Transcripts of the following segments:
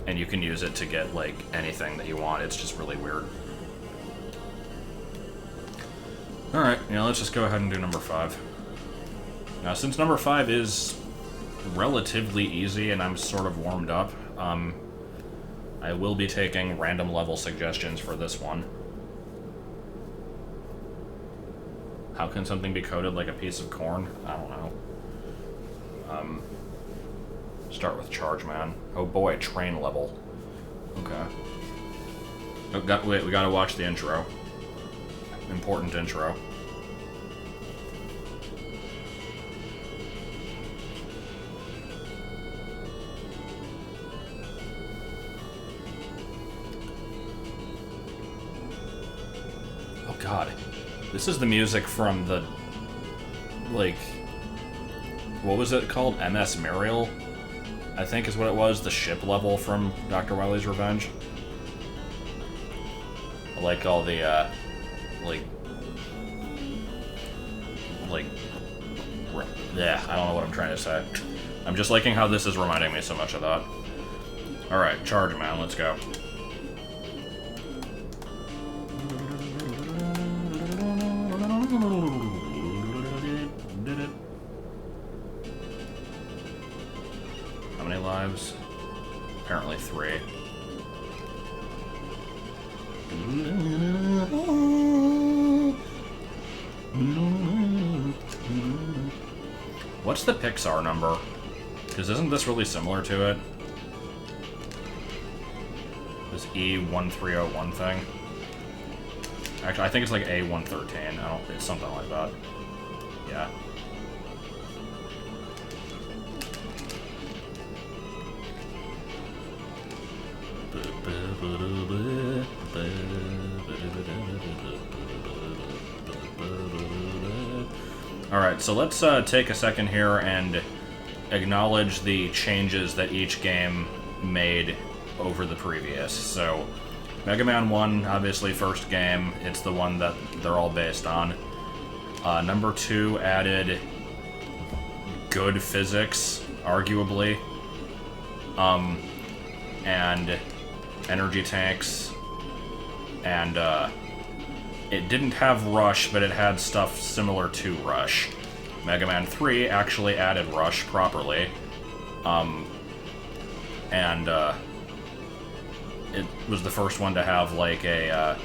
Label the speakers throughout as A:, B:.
A: and you can use it to get, like, anything that you want. It's just really weird. Alright, let's just go ahead and do number 5. Now, since number 5 is relatively easy and I'm sort of warmed up, I will be taking random level suggestions for this one. How can something be coated like a piece of corn? I don't know. Start with Charge Man. Oh boy, train level. Okay. Oh, wait, we gotta watch the intro. Important intro. Oh god. This is the music from the, like, what was it called? MS Muriel? I think is what it was, the ship level from Dr. Wily's Revenge. I like all the, yeah, I don't know what I'm trying to say. I'm just liking how this is reminding me so much of that. Alright, Charge Man, let's go. How many lives? Apparently 3. What's the Pixar number? Because isn't this really similar to it? This E1301 thing? Actually, I think it's like A113. It's something like that. Yeah. Alright, so let's take a second here and acknowledge the changes that each game made over the previous. So, Mega Man 1, obviously first game, it's the one that they're all based on. Number 2 added good physics, arguably. And energy tanks, and it didn't have Rush, but it had stuff similar to Rush. Mega Man 3 actually added Rush properly, and it was the first one to have like a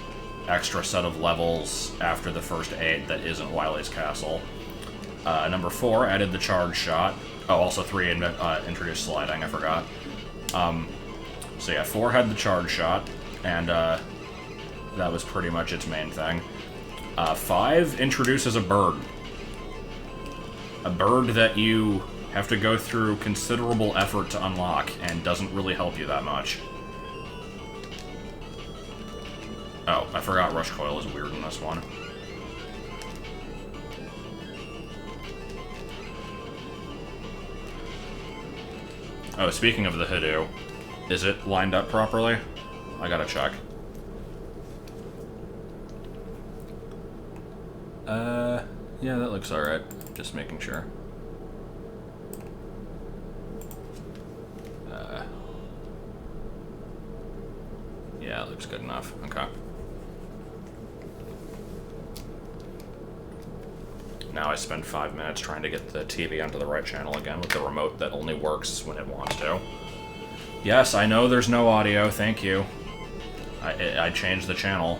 A: extra set of levels after the first 8 that isn't Wily's Castle. Number 4 added the Charge Shot. Oh, also 3 introduced sliding, I forgot. So yeah, 4 had the Charge Shot, and that was pretty much its main thing. 5 introduces a bird. A bird that you have to go through considerable effort to unlock, and doesn't really help you that much. Oh, I forgot Rush Coil is weird in this one. Oh, speaking of the Hidoo, is it lined up properly? I gotta check. Yeah, that looks alright. Just making sure. Yeah, it looks good enough. Okay. Now I spend 5 minutes trying to get the TV onto the right channel again with the remote that only works when it wants to. Yes, I know there's no audio, thank you. I changed the channel.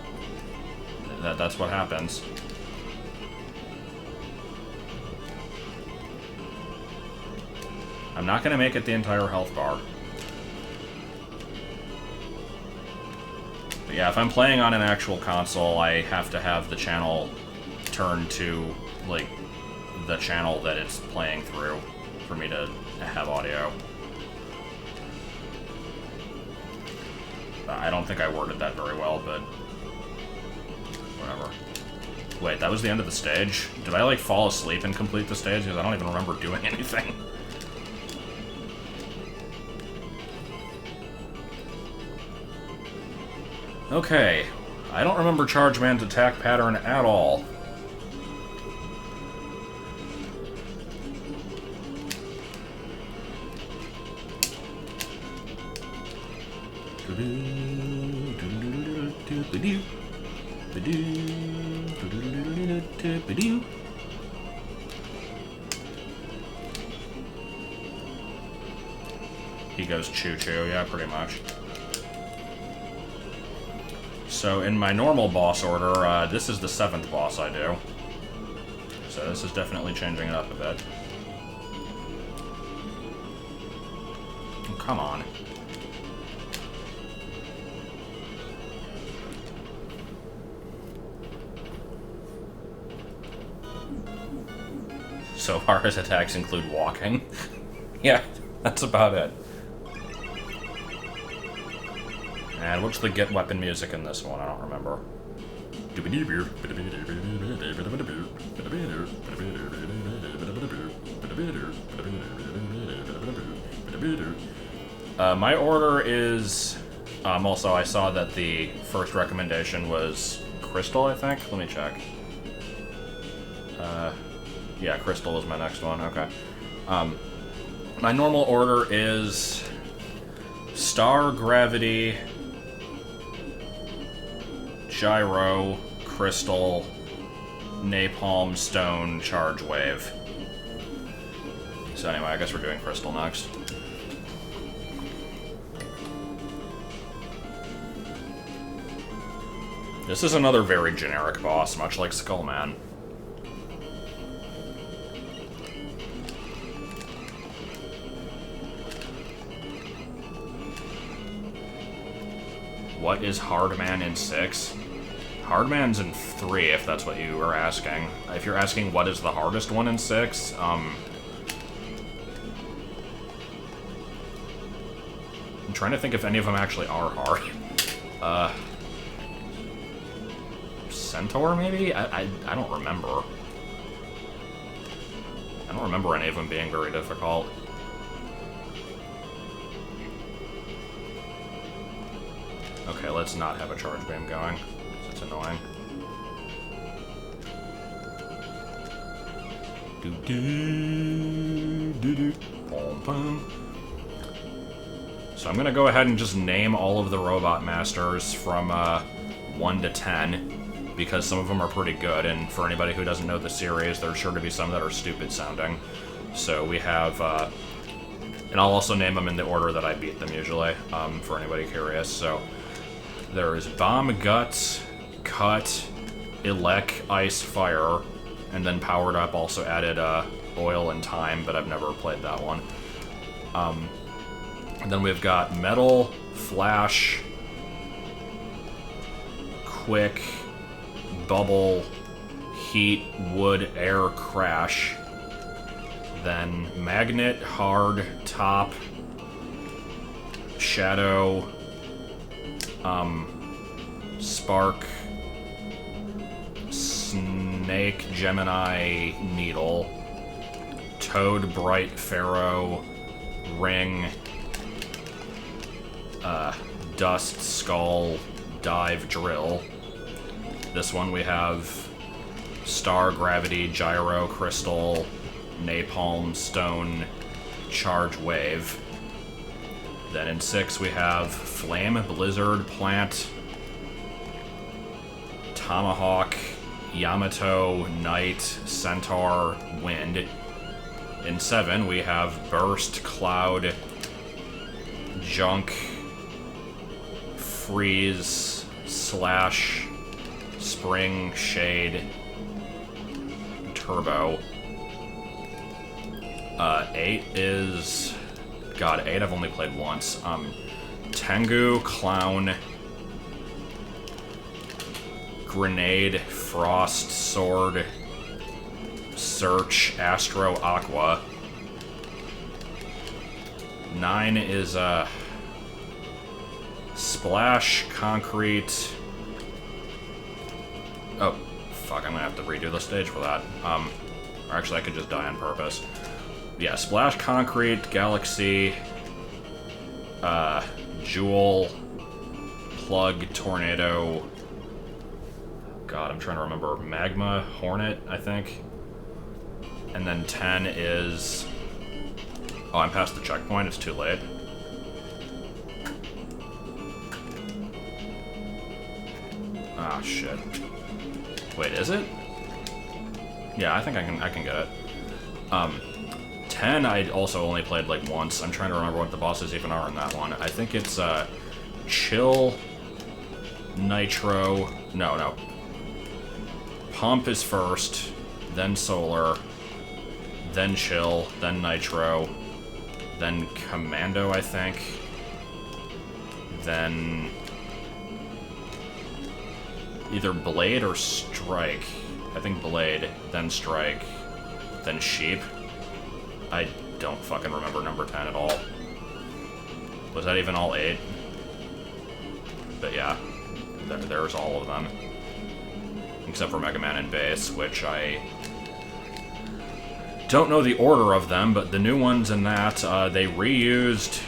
A: That's what happens. I'm not gonna make it the entire health bar. But yeah, if I'm playing on an actual console, I have to have the channel turned to, like, the channel that it's playing through for me to have audio. I don't think I worded that very well, but whatever. Wait, that was the end of the stage? Did I, like, fall asleep and complete the stage? Because I don't even remember doing anything. Okay. I don't remember Charge Man's attack pattern at all. He goes choo-choo, yeah, pretty much. So in my normal boss order, this is the 7th boss I do. So this is definitely changing it up a bit. Oh, come on. So far his attacks include walking. Yeah, that's about it. And what's the get weapon music in this one? I don't remember. My order is... also, I saw that the first recommendation was Crystal, I think? Let me check. Yeah, Crystal was my next one, okay. My normal order is... Star, Gravity... Gyro, Crystal, Napalm, Stone, Charge Wave. So anyway, I guess we're doing Crystal next. This is another very generic boss, much like Skullman. What is Hardman in 6? Hardman's in 3, if that's what you were asking. If you're asking what is the hardest one in 6, I'm trying to think if any of them actually are hard. Centaur, maybe? I don't remember. I don't remember any of them being very difficult. Okay, let's not have a charge beam going. It's annoying. So I'm gonna go ahead and just name all of the Robot Masters from 1 to 10, because some of them are pretty good, and for anybody who doesn't know the series, there's sure to be some that are stupid sounding. So we have, and I'll also name them in the order that I beat them usually, for anybody curious. So there is Bomb, Gut, Cut, Elec, Ice, Fire, and then Powered Up also added Oil and Time, but I've never played that one. And then we've got Metal, Flash, Quick, Bubble, Heat, Wood, Air, Crash. Then Magnet, Hard, Top, Shadow, Spark, Snake, Gemini, Needle, Toad, Bright, Pharaoh, Ring, Dust, Skull, Dive, Drill. This one we have Star, Gravity, Gyro, Crystal, Napalm, Stone, Charge, Wave. Then in 6 we have Flame, Blizzard, Plant, Tomahawk, Yamato, Night, Centaur, Wind. In 7 we have Burst, Cloud, Junk, Freeze, Slash, Spring, Shade, Turbo. 8 is... God, 8 I've only played once. Tengu, Clown, Grenade, Frost, Sword, Search, Astro, Aqua. 9 is, Splash, Concrete... Oh, fuck, I'm gonna have to redo the stage for that. Or actually, I could just die on purpose. Yeah, Splash, Concrete, Galaxy, Jewel, Plug, Tornado... God, I'm trying to remember. Magma, Hornet, I think. And then 10 is... Oh, I'm past the checkpoint, it's too late. Ah, shit. Wait, is it? Yeah, I think I can get it. 10 I also only played like once. I'm trying to remember what the bosses even are in that one. I think it's Chill, Nitro. No. Pump is first, then Solar, then Chill, then Nitro, then Commando, I think. Then either Blade or Strike. I think Blade, then Strike, then Sheep. I don't fucking remember number 10 at all. Was that even all 8? But yeah, there's all of them. Except for Mega Man and Bass, which I don't know the order of them, but the new ones in that, they reused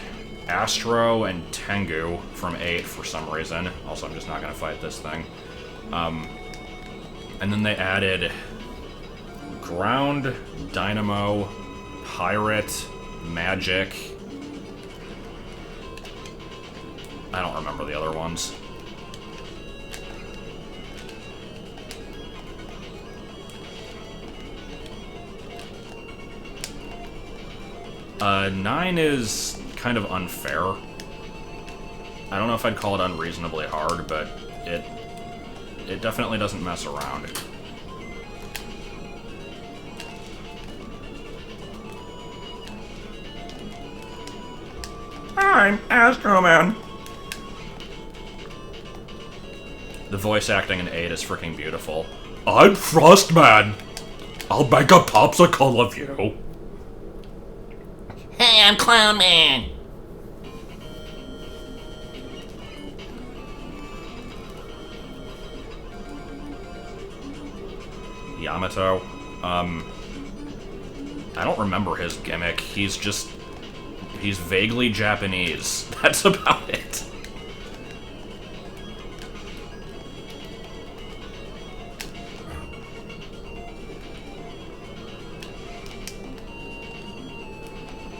A: Astro and Tengu from 8 for some reason. Also, I'm just not going to fight this thing. And then they added Ground, Dynamo, Pirate, Magic. I don't remember the other ones. Nine is kind of unfair. I don't know if I'd call it unreasonably hard, but it definitely doesn't mess around. I'm Astro Man. The voice acting in 8 is freaking beautiful. I'm Frostman. I'll make a popsicle of you.
B: Hey, I'm Clown Man.
A: Yamato. I don't remember his gimmick. He's vaguely Japanese. That's about it.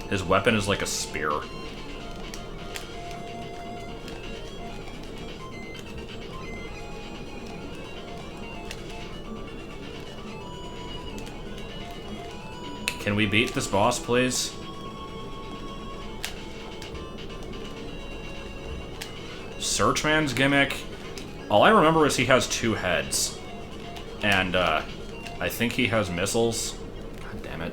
A: His weapon is like a spear. Can we beat this boss, please? Searchman's gimmick, all I remember is he has 2 heads. And, I think he has missiles. God damn it.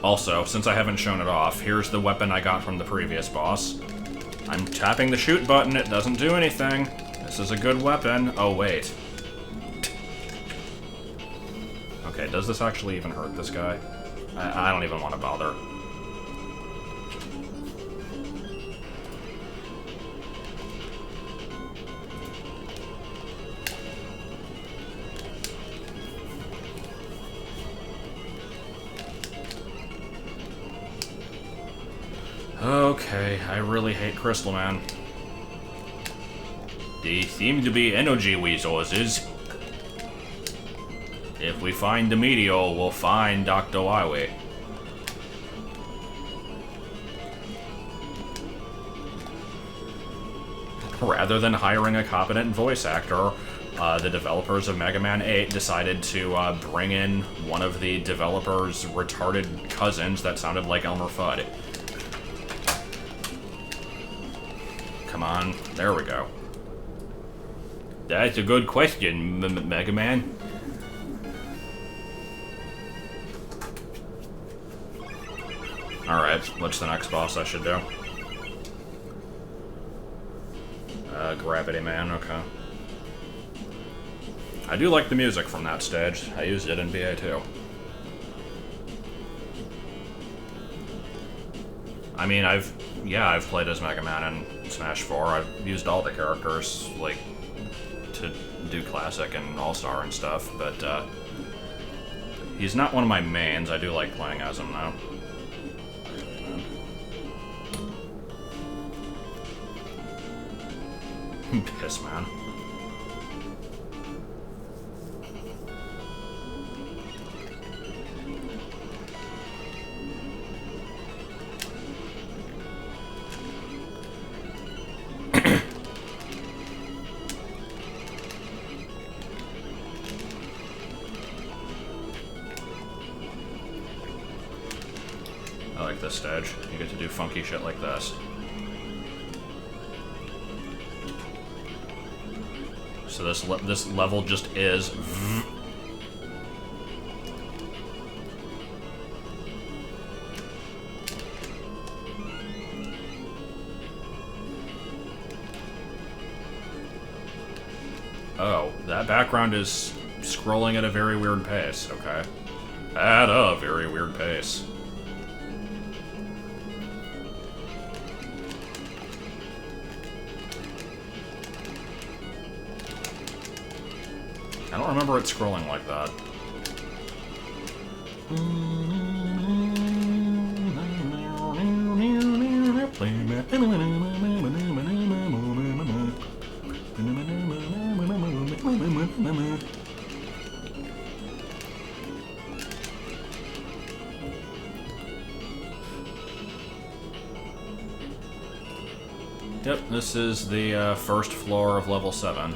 A: Also, since I haven't shown it off, here's the weapon I got from the previous boss. I'm tapping the shoot button, it doesn't do anything. This is a good weapon. Oh, wait. Okay, does this actually even hurt this guy? I don't even want to bother. Okay, I really hate Crystal Man. They seem to be energy resources. If we find the meteor, we'll find Dr. Wily. Rather than hiring a competent voice actor, the developers of Mega Man 8 decided to bring in one of the developers' retarded cousins that sounded like Elmer Fudd. Come on, there we go. That's a good question, Mega Man. Alright, what's the next boss I should do? Gravity Man, okay. I do like the music from that stage. I used it in BA2. I mean, I've played as Mega Man in Smash 4. I've used all the characters, like, to do Classic and All-Star and stuff, but, he's not one of my mains. I do like playing as him, though. Piss Man. like this stage. You get to do funky shit like this. So this level just is... Oh, that background is scrolling at a very weird pace, okay. At a very weird pace. I don't remember it scrolling like that. Yep, this is the first floor of level 7.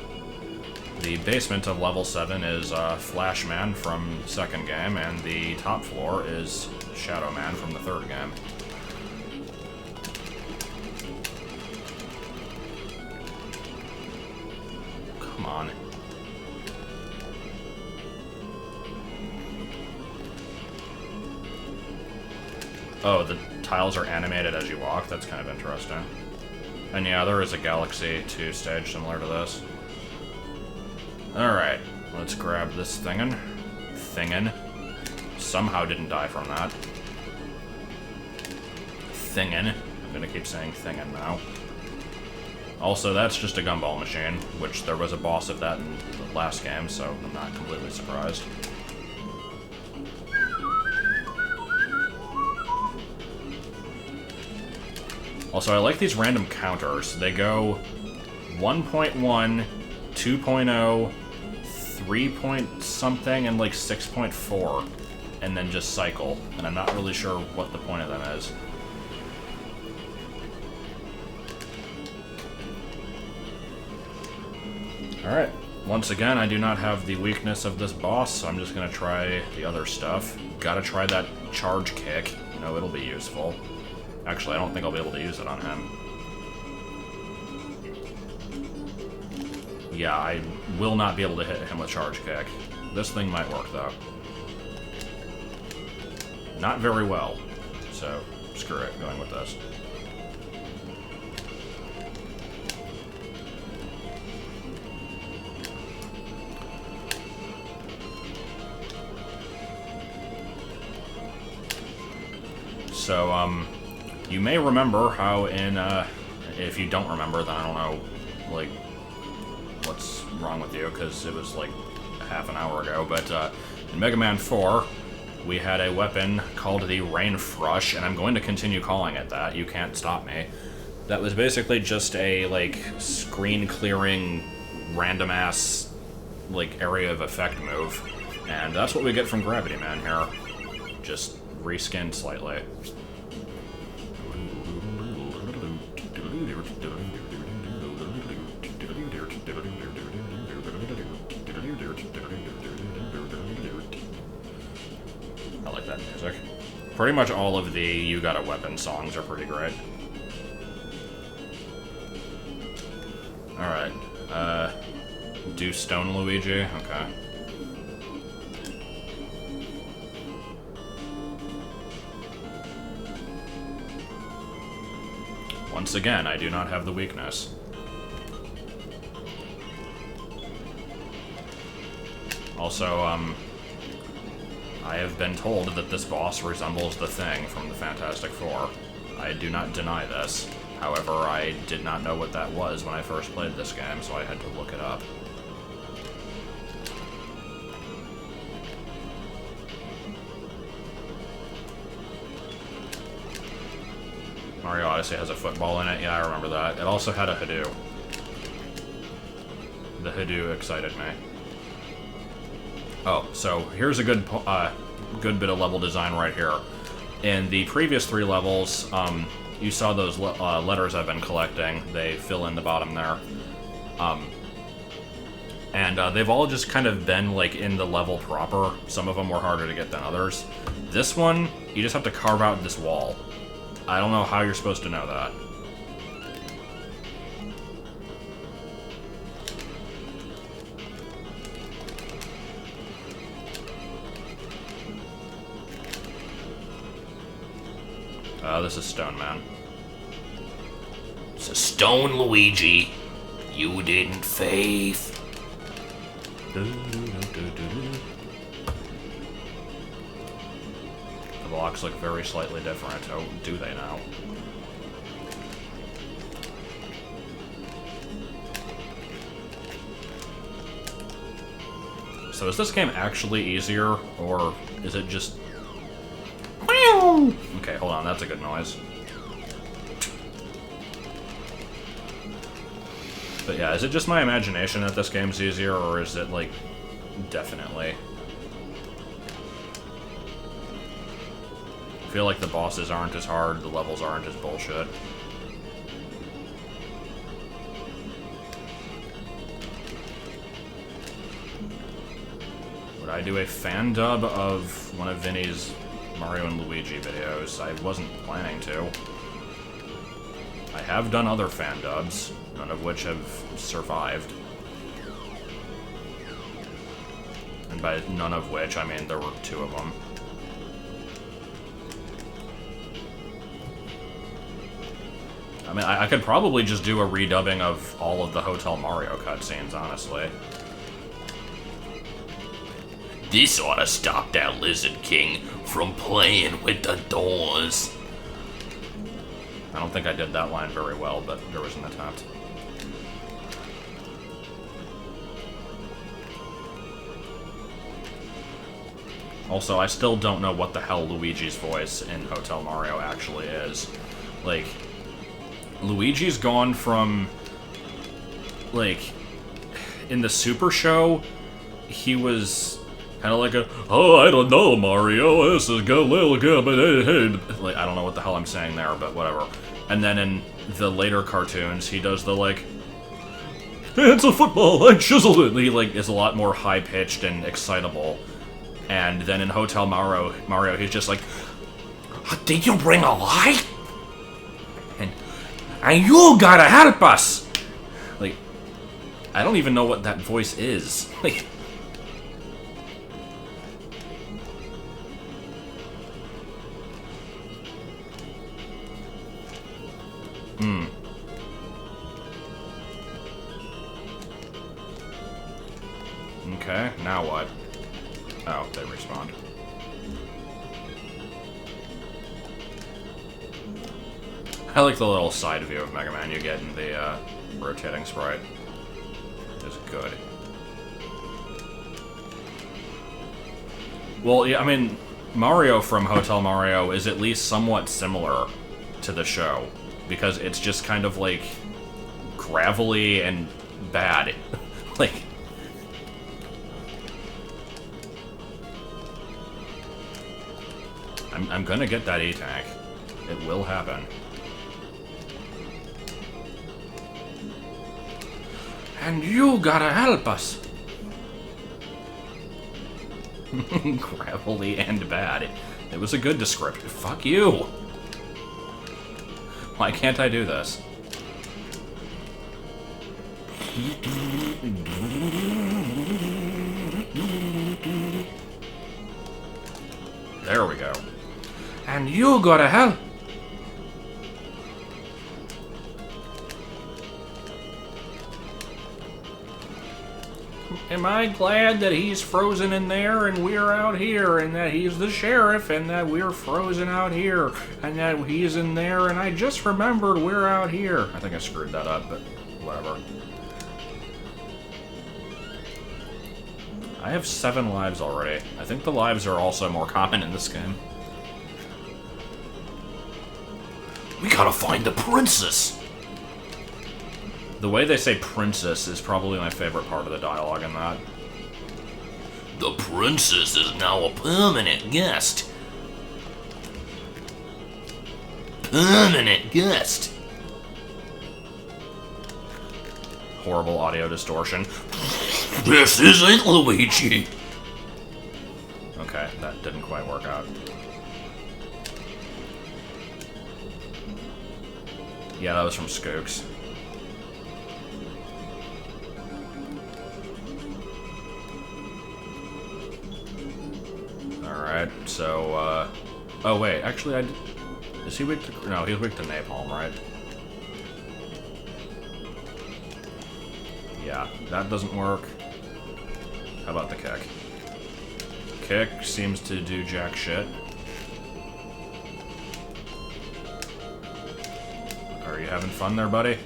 A: The basement of level 7 is Flashman from the second game, and the top floor is Shadow Man from the third game. Come on. Oh, the tiles are animated as you walk? That's kind of interesting. And yeah, there is a Galaxy 2 stage similar to this. Alright, let's grab this thingin'. Somehow didn't die from that. Thingin'. I'm gonna keep saying thingin' now. Also, that's just a gumball machine, which there was a boss of that in the last game, so I'm not completely surprised. Also, I like these random counters. They go 1.1, 2.0, 3 point something, and like 6.4, and then just cycle. And I'm not really sure what the point of them is. Alright, once again, I do not have the weakness of this boss, so I'm just gonna try the other stuff. Gotta try that charge kick. You know, it'll be useful. Actually, I don't think I'll be able to use it on him. Yeah, I will not be able to hit him with charge kick. This thing might work, though. Not very well. So, screw it, going with this. So, you may remember how in, if you don't remember, then I don't know, like, what's wrong with you, because it was, like, half an hour ago, but, in Mega Man 4, we had a weapon called the Rain Frush, and I'm going to continue calling it that, you can't stop me. That was basically just a, like, screen-clearing, random-ass, like, area of effect move, and that's what we get from Gravity Man here. Just reskinned slightly. I like that music. Pretty much all of the You Got a Weapon songs are pretty great. Alright, do Stone Luigi? Okay. Once again, I do not have the weakness. Also, I have been told that this boss resembles the Thing from the Fantastic Four. I do not deny this. However, I did not know what that was when I first played this game, so I had to look it up. Mario Odyssey has a football in it. Yeah, I remember that. It also had a Hadou. The Hadou excited me. Oh, so here's a good bit of level design right here. In the previous 3 levels, you saw those letters I've been collecting. They fill in the bottom there. And they've all just kind of been, like, in the level proper. Some of them were harder to get than others. This one, you just have to carve out this wall. I don't know how you're supposed to know that. This is Stone Man.
B: So Stone Luigi, you didn't faith.
A: The blocks look very slightly different. Oh, do they now? So is this game actually easier, or is it just... Okay, hold on, that's a good noise. But yeah, is it just my imagination that this game's easier, or is it, like, definitely? I feel like the bosses aren't as hard, the levels aren't as bullshit. Would I do a fan dub of one of Vinny's Mario and Luigi videos? I wasn't planning to. I have done other fan dubs, none of which have survived. And by none of which, I mean there were 2 of them. I mean, I could probably just do a redubbing of all of the Hotel Mario cutscenes, honestly.
B: This ought to stop that Lizard King from playing with the doors.
A: I don't think I did that line very well, but there was an attempt. Also, I still don't know what the hell Luigi's voice in Hotel Mario actually is. Like, Luigi's gone from, like, in the Super Show, he was kind of like a, oh, I don't know, Mario, this is good, little good, but hey. Like, I don't know what the hell I'm saying there, but whatever. And then in the later cartoons, he does the, like, it's a football, I chiseled it. He, like, is a lot more high-pitched and excitable. And then in Hotel Mario, he's just like,
B: did you bring a light?
A: And you gotta help us! Like, I don't even know what that voice is. Like, Okay, now what? Oh, they respawned. I like the little side view of Mega Man you get in the rotating sprite. It's good. Well, yeah, I mean, Mario from Hotel Mario is at least somewhat similar to the show, because it's just kind of like gravelly and bad. Like, I'm gonna get that E-Tank. It will happen. And you gotta help us! Gravelly and bad. It was a good description. Fuck you! Why can't I do this? There we go. And you gotta help! Am I glad that he's frozen in there and we're out here, and that he's the sheriff and that we're frozen out here, and that he's in there and I just remembered we're out here. I think I screwed that up, but whatever. I have 7 lives already. I think the lives are also more common in this game.
B: We gotta find the princess!
A: The way they say princess is probably my favorite part of the dialogue in that.
B: The princess is now a permanent guest. Permanent guest.
A: Horrible audio distortion.
B: This isn't Luigi.
A: Okay, that didn't quite work out. Yeah, that was from Skooks. Alright, so, oh wait, actually is he weak to... No, he's weak to napalm, right? Yeah, that doesn't work. How about the kick? Kick seems to do jack shit. Are you having fun there, buddy?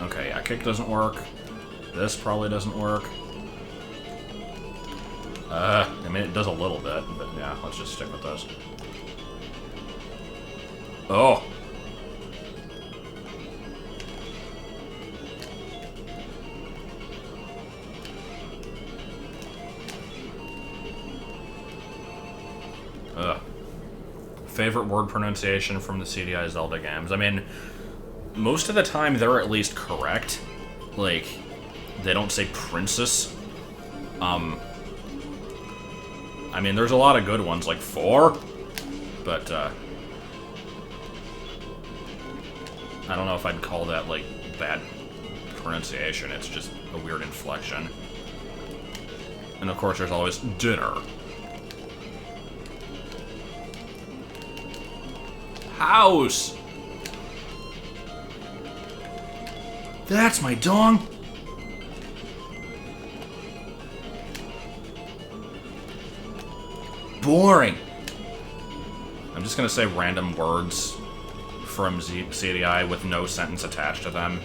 A: Okay, yeah, kick doesn't work. This probably doesn't work. I mean, it does a little bit, but yeah, let's just stick with this. Oh! Ugh. Favorite word pronunciation from the CDI Zelda games? I mean, most of the time they're at least correct. Like, they don't say princess. I mean, there's a lot of good ones, like 4, but, I don't know if I'd call that, like, bad pronunciation. It's just a weird inflection. And, of course, there's always dinner. House! That's my dong! Boring. I'm just gonna say random words from CDI with no sentence attached to them,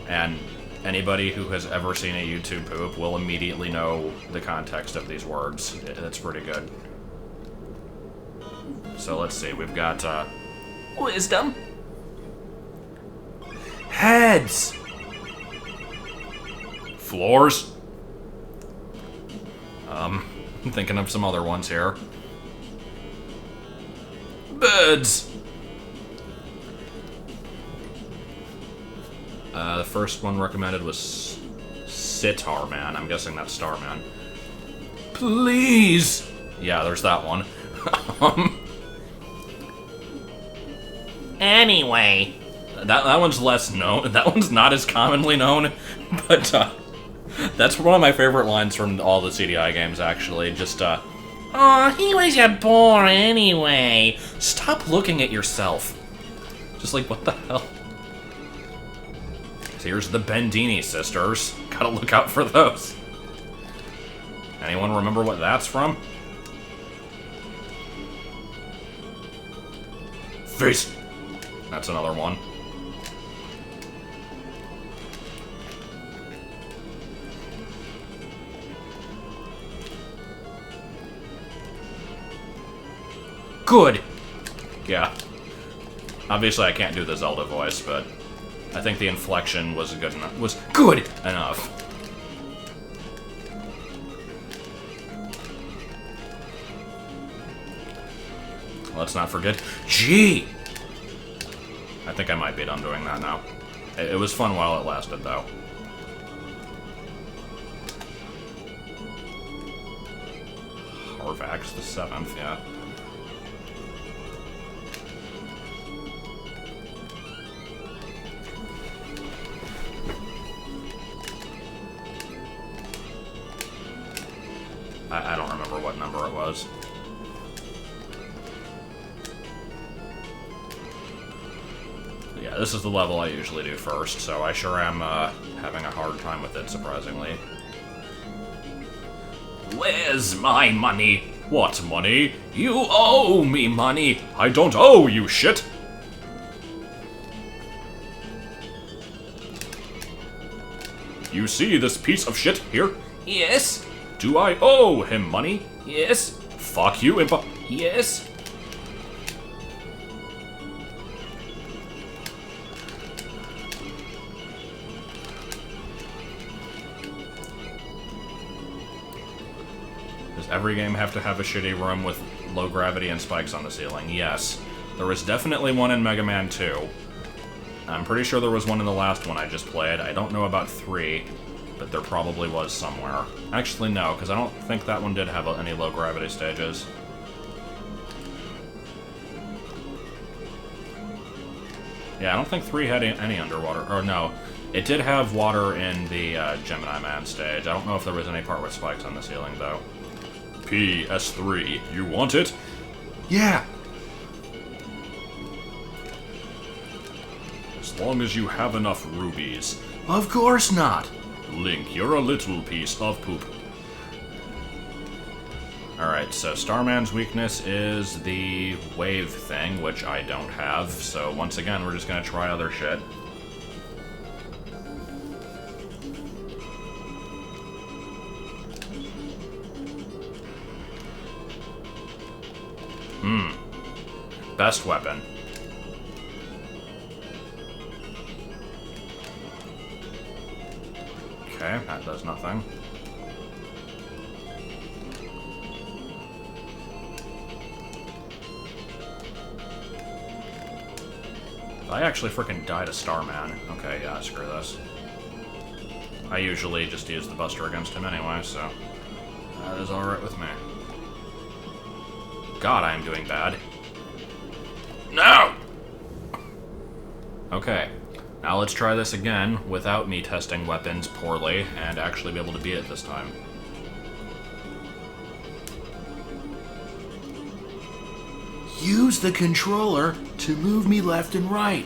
A: and anybody who has ever seen a YouTube poop will immediately know the context of these words. That's pretty good. So let's see, we've got, wisdom. Heads! Floors. I'm thinking of some other ones here. Birds! The first one recommended was Sitar Man. I'm guessing that's Starman. Please! Yeah, there's that one.
B: Anyway.
A: That one's less known. That one's not as commonly known, but, that's one of my favorite lines from all the CDI games, actually. Just, aw, he was a bore anyway. Stop looking at yourself. Just like, what the hell? So here's the Bendini sisters. Gotta look out for those. Anyone remember what that's from? Face! That's another one. Good! Yeah. Obviously I can't do the Zelda voice, but I think the inflection was good enough. Was good enough. Let's not forget G! I think I might be done doing that now. It was fun while it lasted, though. Harvax the 7th, yeah. I don't remember what number it was. Yeah, this is the level I usually do first, so I sure am having a hard time with it, surprisingly. Where's my money? What money? You owe me money! I don't owe you shit! You see this piece of shit here? Yes. Do I owe him money? Yes. Fuck you, impa- Yes. Does every game have to have a shitty room with low gravity and spikes on the ceiling? Yes. There was definitely one in Mega Man 2. I'm pretty sure there was one in the last one I just played. I don't know about 3, but there probably was somewhere. Actually, no, because I don't think that one did have any low-gravity stages. Yeah, I don't think 3 had any underwater. Or no, it did have water in the Gemini Man stage. I don't know if there was any part with spikes on the ceiling, though. PS3, you want it? Yeah! As long as you have enough rubies. Of course not! Link, you're a little piece of poop. Alright, so Starman's weakness is the wave thing, which I don't have, so once again, we're just gonna try other shit. Best weapon. Okay, that does nothing. I actually freaking died a Starman. Okay, yeah, screw this. I usually just use the Buster against him anyway, so that is alright with me. God, I am doing bad.
B: No!
A: Okay, now let's try this again without me testing weapons poorly and actually be able to beat it this time. Use the controller to move me left and right.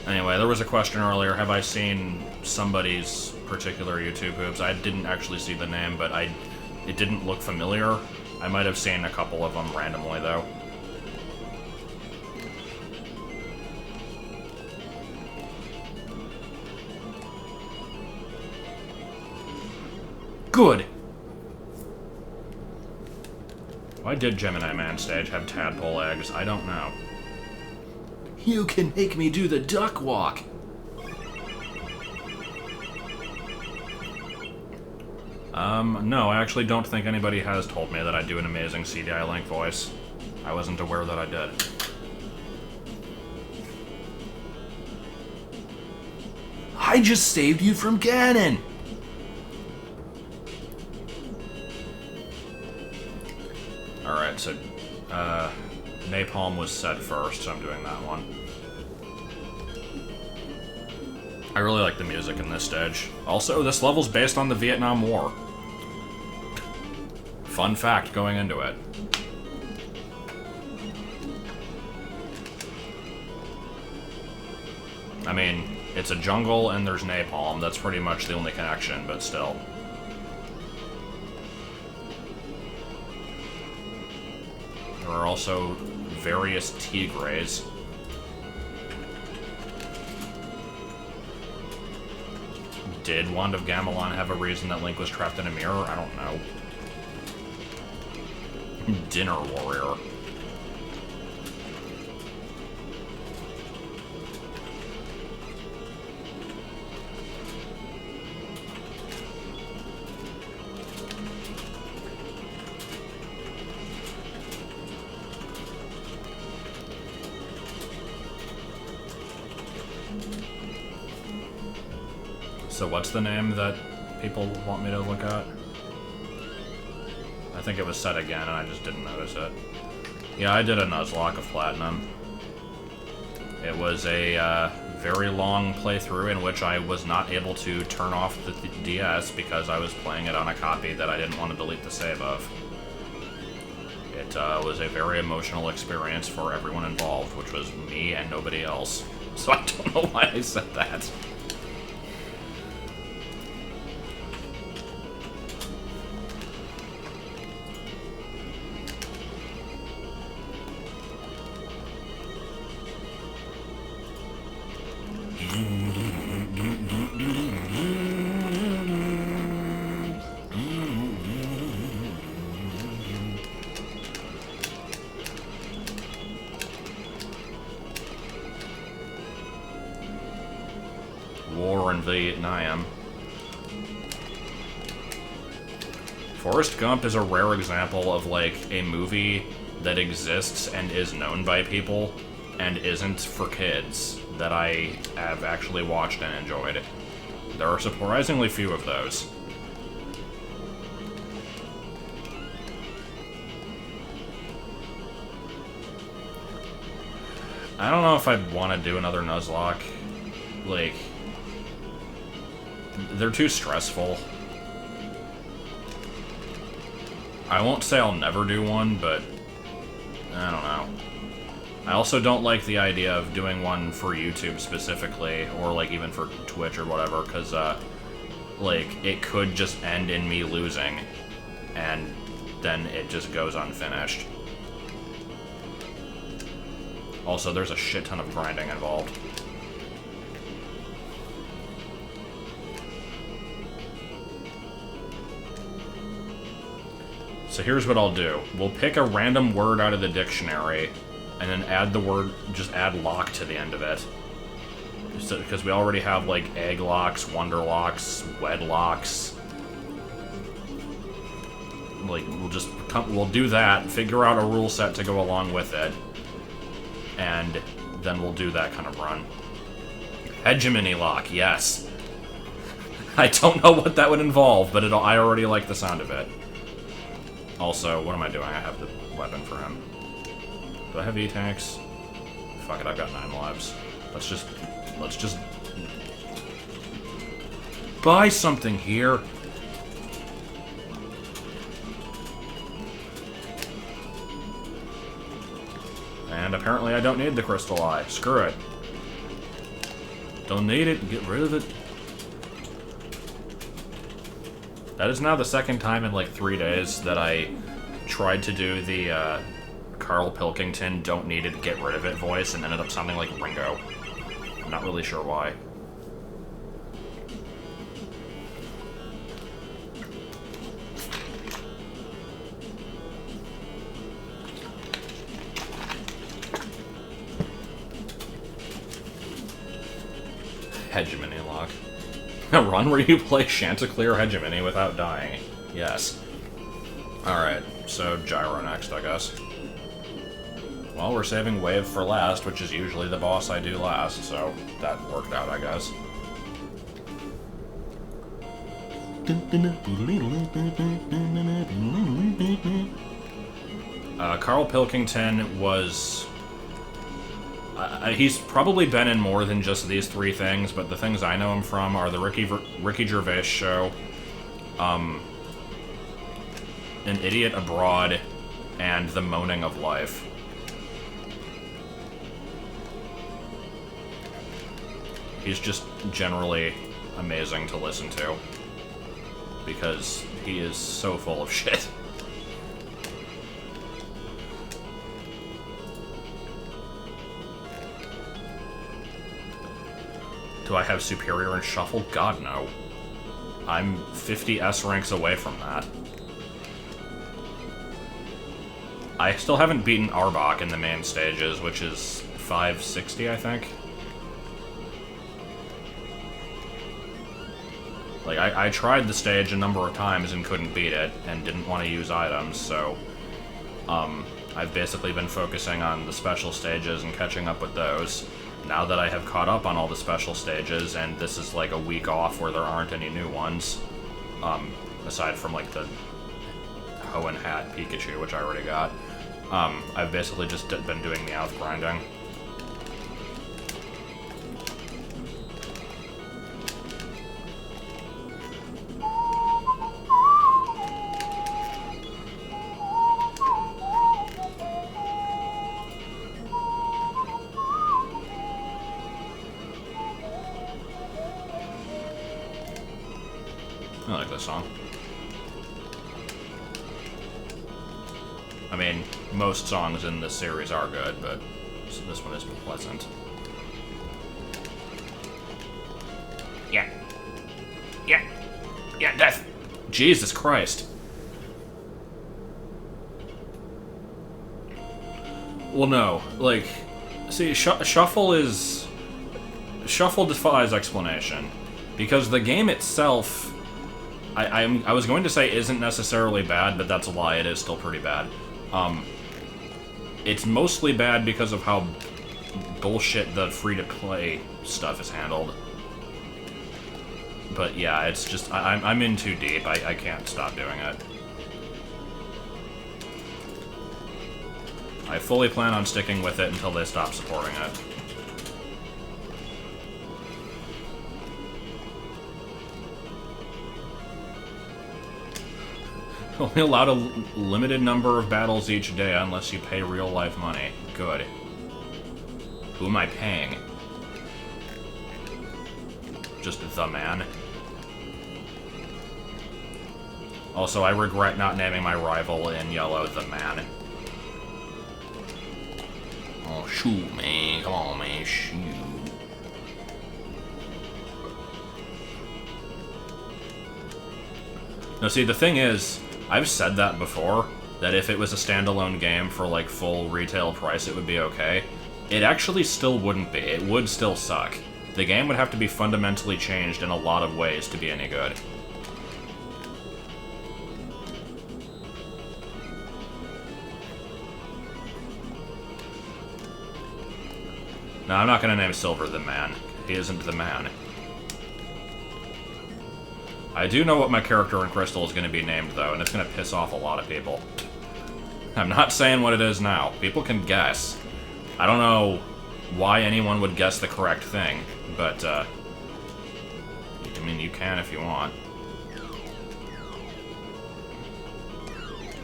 A: Anyway, there was a question earlier, have I seen somebody's particular YouTube boobs? I didn't actually see the name, but it didn't look familiar. I might have seen a couple of them randomly, though. Good! Why did Gemini Man stage have tadpole eggs? I don't know. You can make me do the duck walk! No, I actually don't think anybody has told me that I do an amazing CDI Link voice. I wasn't aware that I did. I just saved you from Ganon! Alright, so, Napalm was set first, so I'm doing that one. I really like the music in this stage. Also, this level's based on the Vietnam War. Fun fact going into it. I mean, it's a jungle and there's napalm. That's pretty much the only connection, but still. There are also various tigres. Did Wand of Gamelon have a reason that Link was trapped in a mirror? I don't know. Dinner Warrior. So what's the name that people want me to look at? I think it was set again and I just didn't notice it. Yeah, I did a Nuzlocke of Platinum. It was a very long playthrough in which I was not able to turn off the DS because I was playing it on a copy that I didn't want to delete the save of. It was a very emotional experience for everyone involved, which was me and nobody else. So I don't know why I said that. War in Vietnam. Forrest Gump is a rare example of, like, a movie that exists and is known by people and isn't for kids that I have actually watched and enjoyed. There are surprisingly few of those. I don't know if I'd want to do another Nuzlocke. Like, they're too stressful. I won't say I'll never do one, but I don't know. I also don't like the idea of doing one for YouTube specifically, or like even for Twitch or whatever, because like it could just end in me losing, and then it just goes unfinished. Also, there's a shit ton of grinding involved. So here's what I'll do. We'll pick a random word out of the dictionary, and then add the word, just add lock to the end of it. Because we already have, like, egg locks, wonder locks, wedlocks. Like, we'll do that, figure out a rule set to go along with it, and then we'll do that kind of run. Hegemony lock, yes. I don't know what that would involve, but I already like the sound of it. Also, what am I doing? I have the weapon for him. Do I have E-tanks? Fuck it, I've got 9 lives. Let's just buy something here. And apparently I don't need the crystal eye. Screw it. Don't need it. Get rid of it. That is now the second time in like 3 days that I tried to do the Carl Pilkington don't need it, get rid of it voice and ended up sounding like Ringo. I'm not really sure why. Hegemony lock. A run where you play Chanticleer Hegemony without dying. Yes. Alright, so Gyro next, I guess. Well, we're saving Wave for last, which is usually the boss I do last, so that worked out, I guess. Carl Pilkington was... he's probably been in more than just these 3 things, but the things I know him from are the Ricky Gervais Show, An Idiot Abroad, and The Moaning of Life. He's just generally amazing to listen to, because he is so full of shit. Do I have Superior in Shuffle? God, no. I'm 50 S ranks away from that. I still haven't beaten Arbok in the main stages, which is 560, I think. Like, I tried the stage a number of times and couldn't beat it, and didn't want to use items, so... I've basically been focusing on the special stages and catching up with those. Now that I have caught up on all the special stages, and this is like a week off where there aren't any new ones, aside from like the Hoenn Hat Pikachu, which I already got, I've basically just been doing Meowth grinding. I like this song. I mean, most songs in this series are good, but this one is pleasant. Yeah. Yeah. Yeah, death! Jesus Christ. Well, no. Like, see, Shuffle defies explanation. Because the game itself I was going to say isn't necessarily bad, but that's a lie. It is still pretty bad. It's mostly bad because of how bullshit the free-to-play stuff is handled. But yeah, it's just, I'm in too deep. I can't stop doing it. I fully plan on sticking with it until they stop supporting it. Only allowed a limited number of battles each day unless you pay real-life money. Good. Who am I paying? Just the man? Also, I regret not naming my rival in yellow the man.
B: Oh, shoot, man. Come on, man. Shoot.
A: No, see, the thing is, I've said that before, that if it was a standalone game for, like, full retail price, it would be okay. It actually still wouldn't be. It would still suck. The game would have to be fundamentally changed in a lot of ways to be any good. No, I'm not gonna name Silver the man. He isn't the man. I do know what my character in Crystal is going to be named, though, and it's going to piss off a lot of people. I'm not saying what it is now. People can guess. I don't know why anyone would guess the correct thing, but, I mean, you can if you want.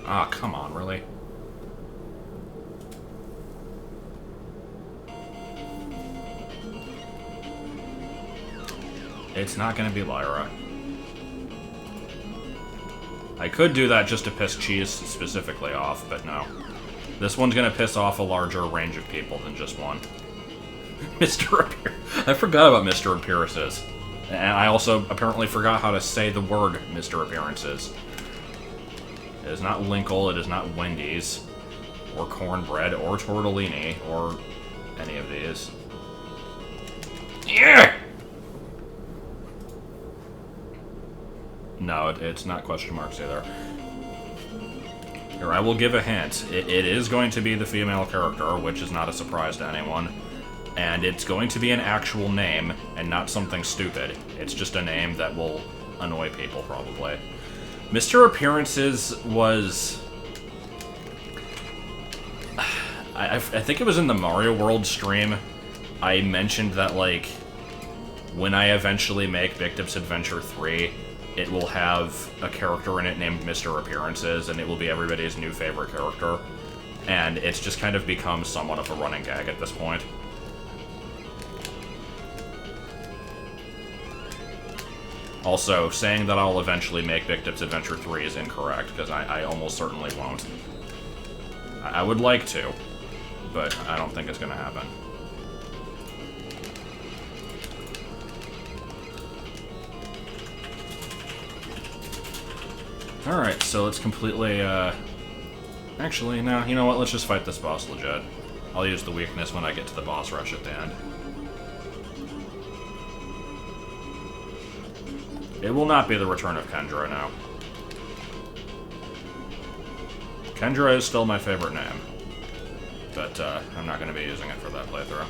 A: Ah, come on, really? It's not going to be Lyra. I could do that just to piss Cheese specifically off, but no. This one's gonna piss off a larger range of people than just one. Mr. I forgot about Mr. Appearances. And I also apparently forgot how to say the word Mr. Appearances. It is not Linkle, it is not Wendy's, or Cornbread, or Tortellini, or any of these. Yeah! No, it's not question marks either. Here, I will give a hint. It is going to be the female character, which is not a surprise to anyone. And it's going to be an actual name, and not something stupid. It's just a name that will annoy people, probably. Mr. Appearances was... I think it was in the Mario World stream. I mentioned that, like, when I eventually make Big Tip's Adventure 3... it will have a character in it named Mr. Appearances, and it will be everybody's new favorite character. And it's just kind of become somewhat of a running gag at this point. Also, saying that I'll eventually make Big Tip's Adventure 3 is incorrect, because I almost certainly won't. I would like to, but I don't think it's going to happen. Alright, so let's completely, Actually, no, you know what, let's just fight this boss legit. I'll use the weakness when I get to the boss rush at the end. It will not be the return of Kendra now. Kendra is still my favorite name. But, I'm not going to be using it for that playthrough.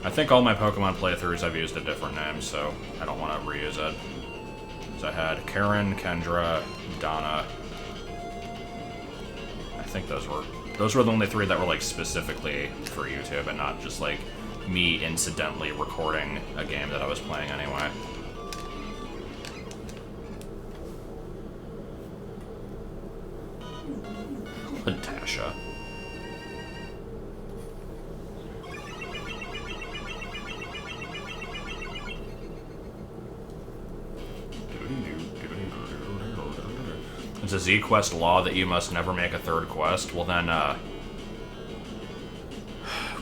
A: I think all my Pokemon playthroughs I've used a different name, so I don't want to reuse it. I had Karen, Kendra, Donna. I think those were the only three that were, like, specifically for YouTube and not just, like, me incidentally recording a game that I was playing anyway. Latasha. It's a Z-Quest law that you must never make a third quest. Well then,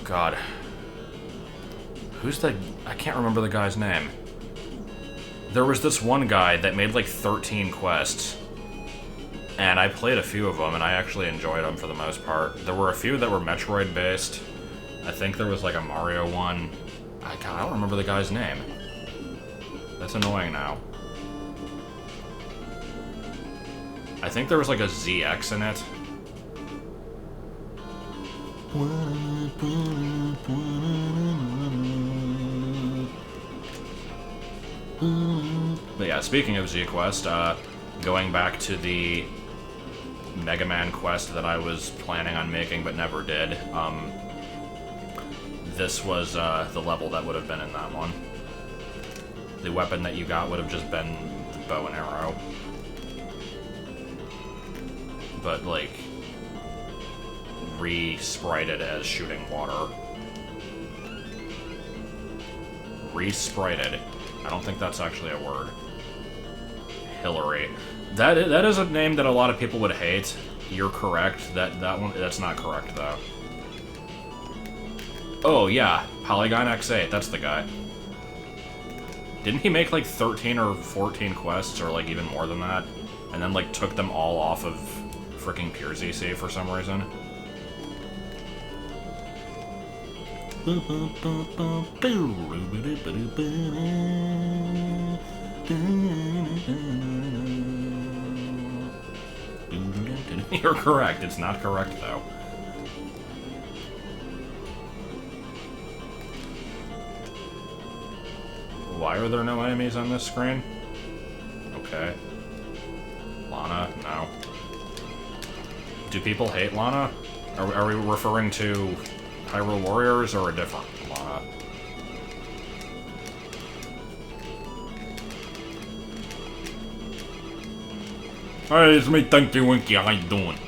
A: God. Who's the... I can't remember the guy's name. There was this one guy that made like 13 quests. And I played a few of them, and I actually enjoyed them for the most part. There were a few that were Metroid-based. I think there was like a Mario one. I don't remember the guy's name. That's annoying now. I think there was like a ZX in it. But yeah, speaking of Z Quest, going back to the Mega Man quest that I was planning on making but never did, this was the level that would have been in that one. The weapon that you got would have just been the bow and arrow. But, like, re-sprited as shooting water. Re-sprited. I don't think that's actually a word. Hillary. That is a name that a lot of people would hate. You're correct. That's not correct, though. Oh, yeah. Polygon X8. That's the guy. Didn't he make, like, 13 or 14 quests, or, like, even more than that? And then, like, took them all off of frickin' Pure ZC for some reason? You're correct. It's not correct, though. Why are there no enemies on this screen? Okay. Lana? No. Do people hate Lana? Are we referring to Hyrule Warriors or a different Lana? Hey, it's me, Tinky Winky. How you doing?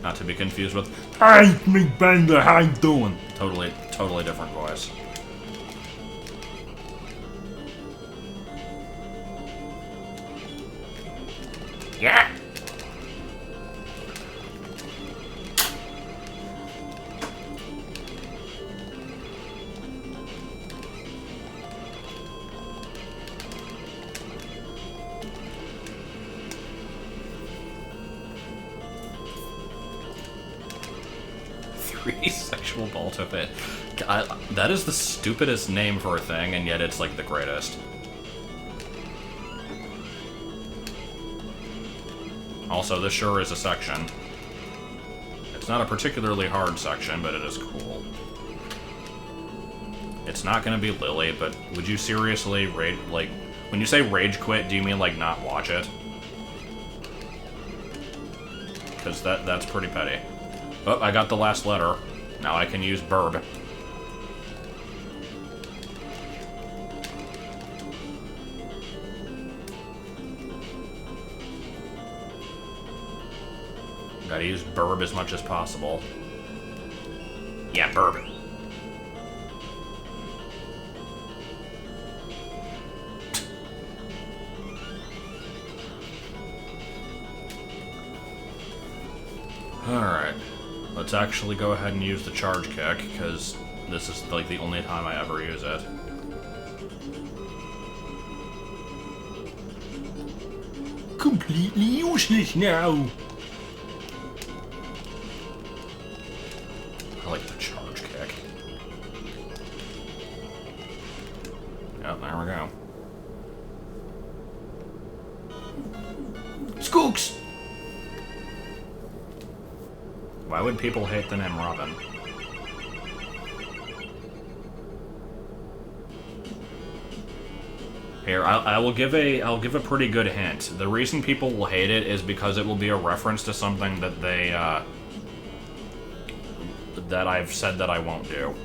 A: Not to be confused with, hey, it's me, Bender. How you doing? Totally different voice. Yeah. Sexual ball to it. That is the stupidest name for a thing, and yet it's like the greatest. Also, this sure is a section. It's not a particularly hard section, but it is cool. It's not gonna be Lily, but would you seriously rage, like, when you say rage quit, do you mean like not watch it? Because that's pretty petty. Oh, I got the last letter. Now I can use Burb. Gotta use Burb as much as possible. Yeah, Burb. Alright. Let's actually go ahead and use the charge kick, because this is like the only time I ever use it. Completely useless now! I like the charge kick. Yep, there we go. Skooks! Why would people hate the name Robin? Here, I'll give a pretty good hint. The reason people will hate it is because it will be a reference to something that they that I've said that I won't do.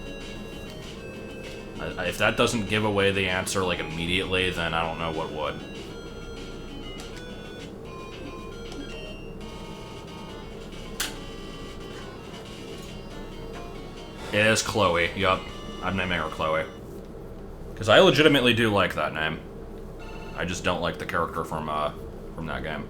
A: If that doesn't give away the answer like immediately, then I don't know what would. It is Chloe, yup. I'm naming her Chloe. Because I legitimately do like that name. I just don't like the character from that game.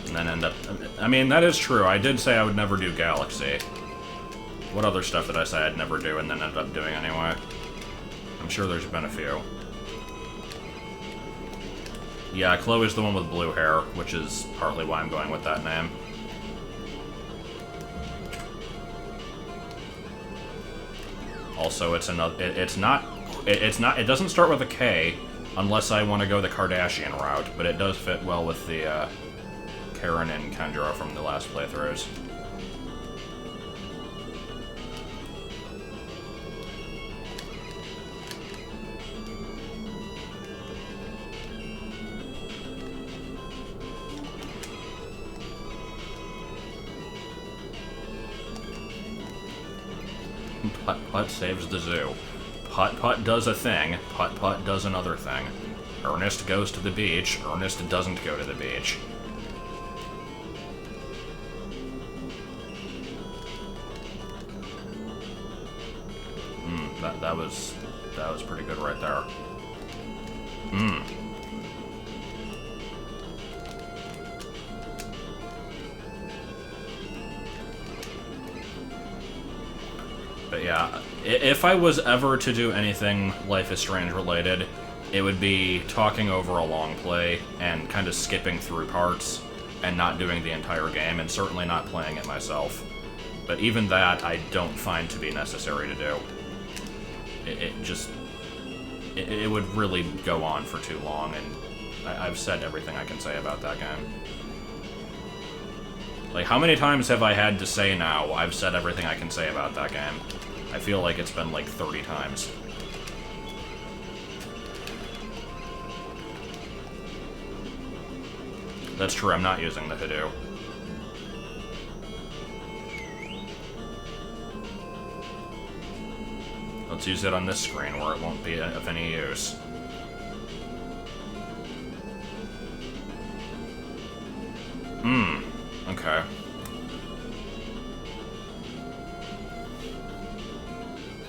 A: And then end up I mean, that is true. I did say I would never do Galaxy. What other stuff did I say I'd never do and then ended up doing anyway? I'm sure there's been a few. Yeah, Chloe's the one with blue hair, which is partly why I'm going with that name. Also, it doesn't start with a K, unless I want to go the Kardashian route, but it does fit well with the, Karen and Kendra from the last playthroughs. Putt-Putt saves the zoo. Putt-Putt does a thing, Putt-Putt does another thing. Ernest goes to the beach, Ernest doesn't go to the beach. That was pretty good right there. But yeah, if I was ever to do anything Life is Strange related, it would be talking over a long play and kind of skipping through parts and not doing the entire game, and certainly not playing it myself. But even that, I don't find to be necessary to do. It would really go on for too long, and I've said everything I can say about that game. Like, how many times have I had to say now, I've said everything I can say about that game? I feel like it's been like 30 times. That's true, I'm not using the Hoodoo. Let's use it on this screen where it won't be of any use. Okay.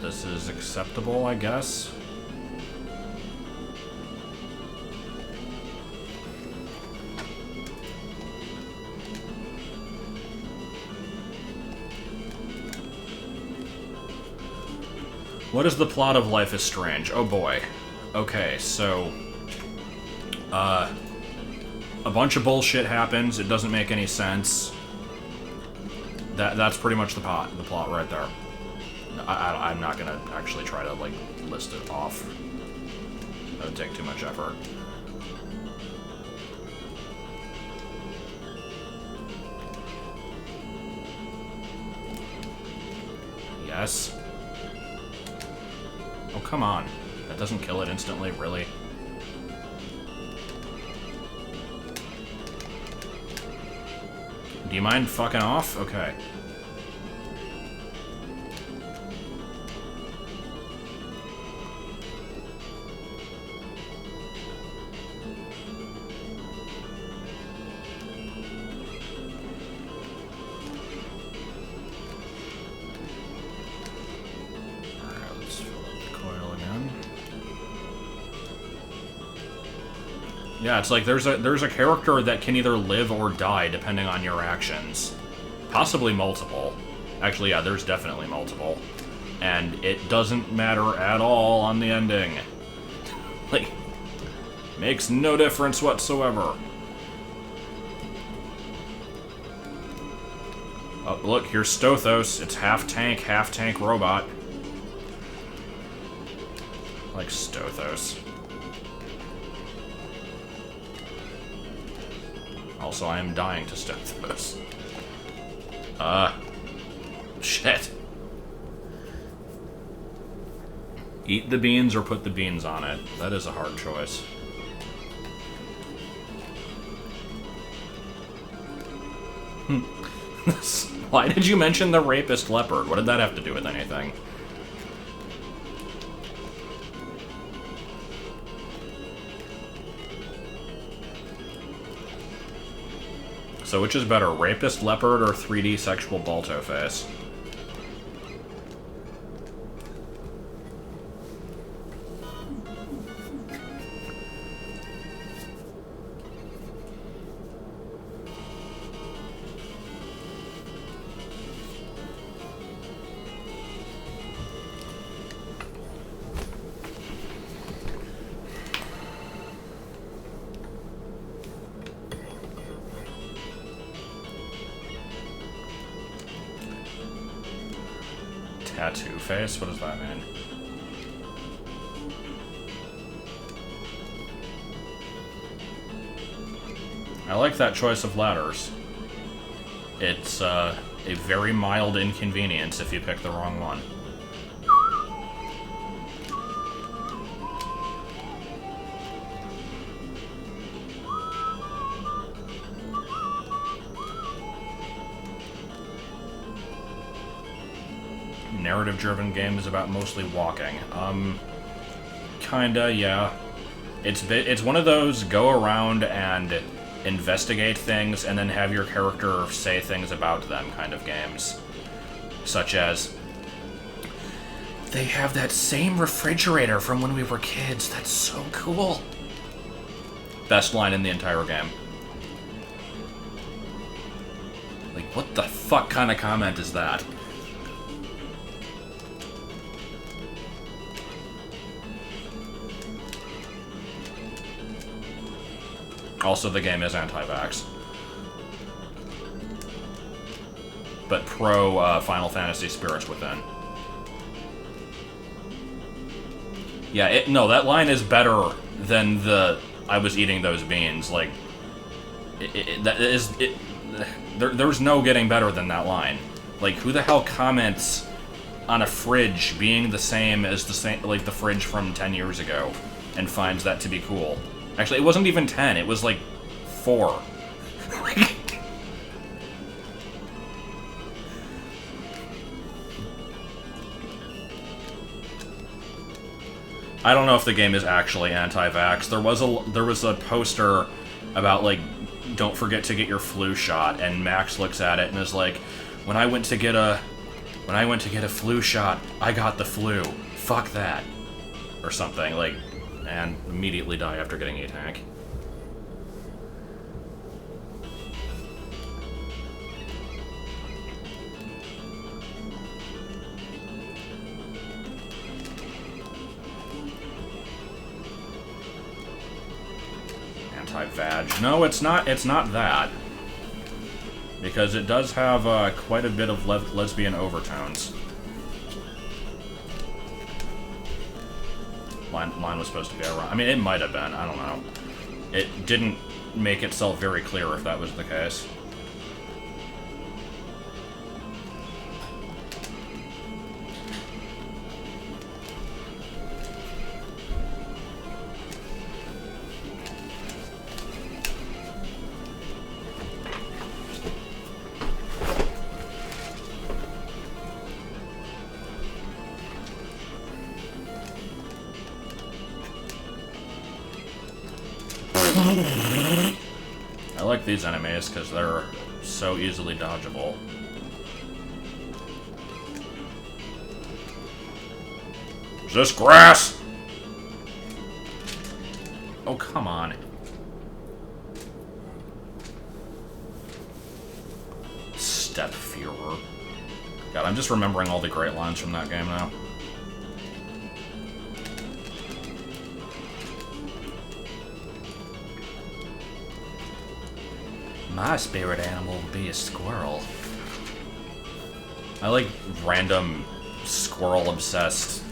A: This is acceptable, I guess. What is the plot of Life is Strange? Oh boy. Okay, so... a bunch of bullshit happens, it doesn't make any sense. That's pretty much the plot right there. I'm not gonna actually try to, like, list it off. That would take too much effort. Yes. Oh, come on. That doesn't kill it instantly, really? Do you mind fucking off? Okay. Yeah, it's like there's a character that can either live or die depending on your actions. Possibly multiple. Actually, yeah, there's definitely multiple. And it doesn't matter at all on the ending. Like, makes no difference whatsoever. Oh, look, here's Stothos. It's half tank robot. Like Stothos. Also, I am dying to Stothos. Shit. Eat the beans or put the beans on it. That is a hard choice. Why did you mention the rapist leopard? What did that have to do with anything? So which is better, rapist leopard or 3D sexual Balto face? Tattoo face? What does that mean? I like that choice of letters. It's a very mild inconvenience if you pick the wrong one. Narrative-driven game is about mostly walking. Kinda, yeah. It's one of those go around and investigate things and then have your character say things about them kind of games. Such as, they have that same refrigerator from when we were kids. That's so cool. Best line in the entire game. Like, what the fuck kind of comment is that? Also, the game is anti-vax. But pro Final Fantasy Spirits Within. Yeah, no, that line is better than the I was eating those beans. Like, there's no getting better than that line. Like, who the hell comments on a fridge being the same as like the fridge from 10 years ago and finds that to be cool? Actually, it wasn't even 10, it was like 4. I don't know if the game is actually anti-vax. There was a poster about, like, don't forget to get your flu shot, and Max looks at it and is like, when I went to get a flu shot, I got the flu. Fuck that. Or something, like, and immediately die after getting a tank. Anti-vag. No, it's not that. Because it does have quite a bit of lesbian overtones. Line was supposed to be around. I mean, it might have been. I don't know. It didn't make itself very clear if that was the case. I like these enemies because they're so easily dodgeable. Is this grass? Oh, come on. Step Fuhrer. God, I'm just remembering all the great lines from that game now. My spirit animal would be a squirrel. I like random squirrel-obsessed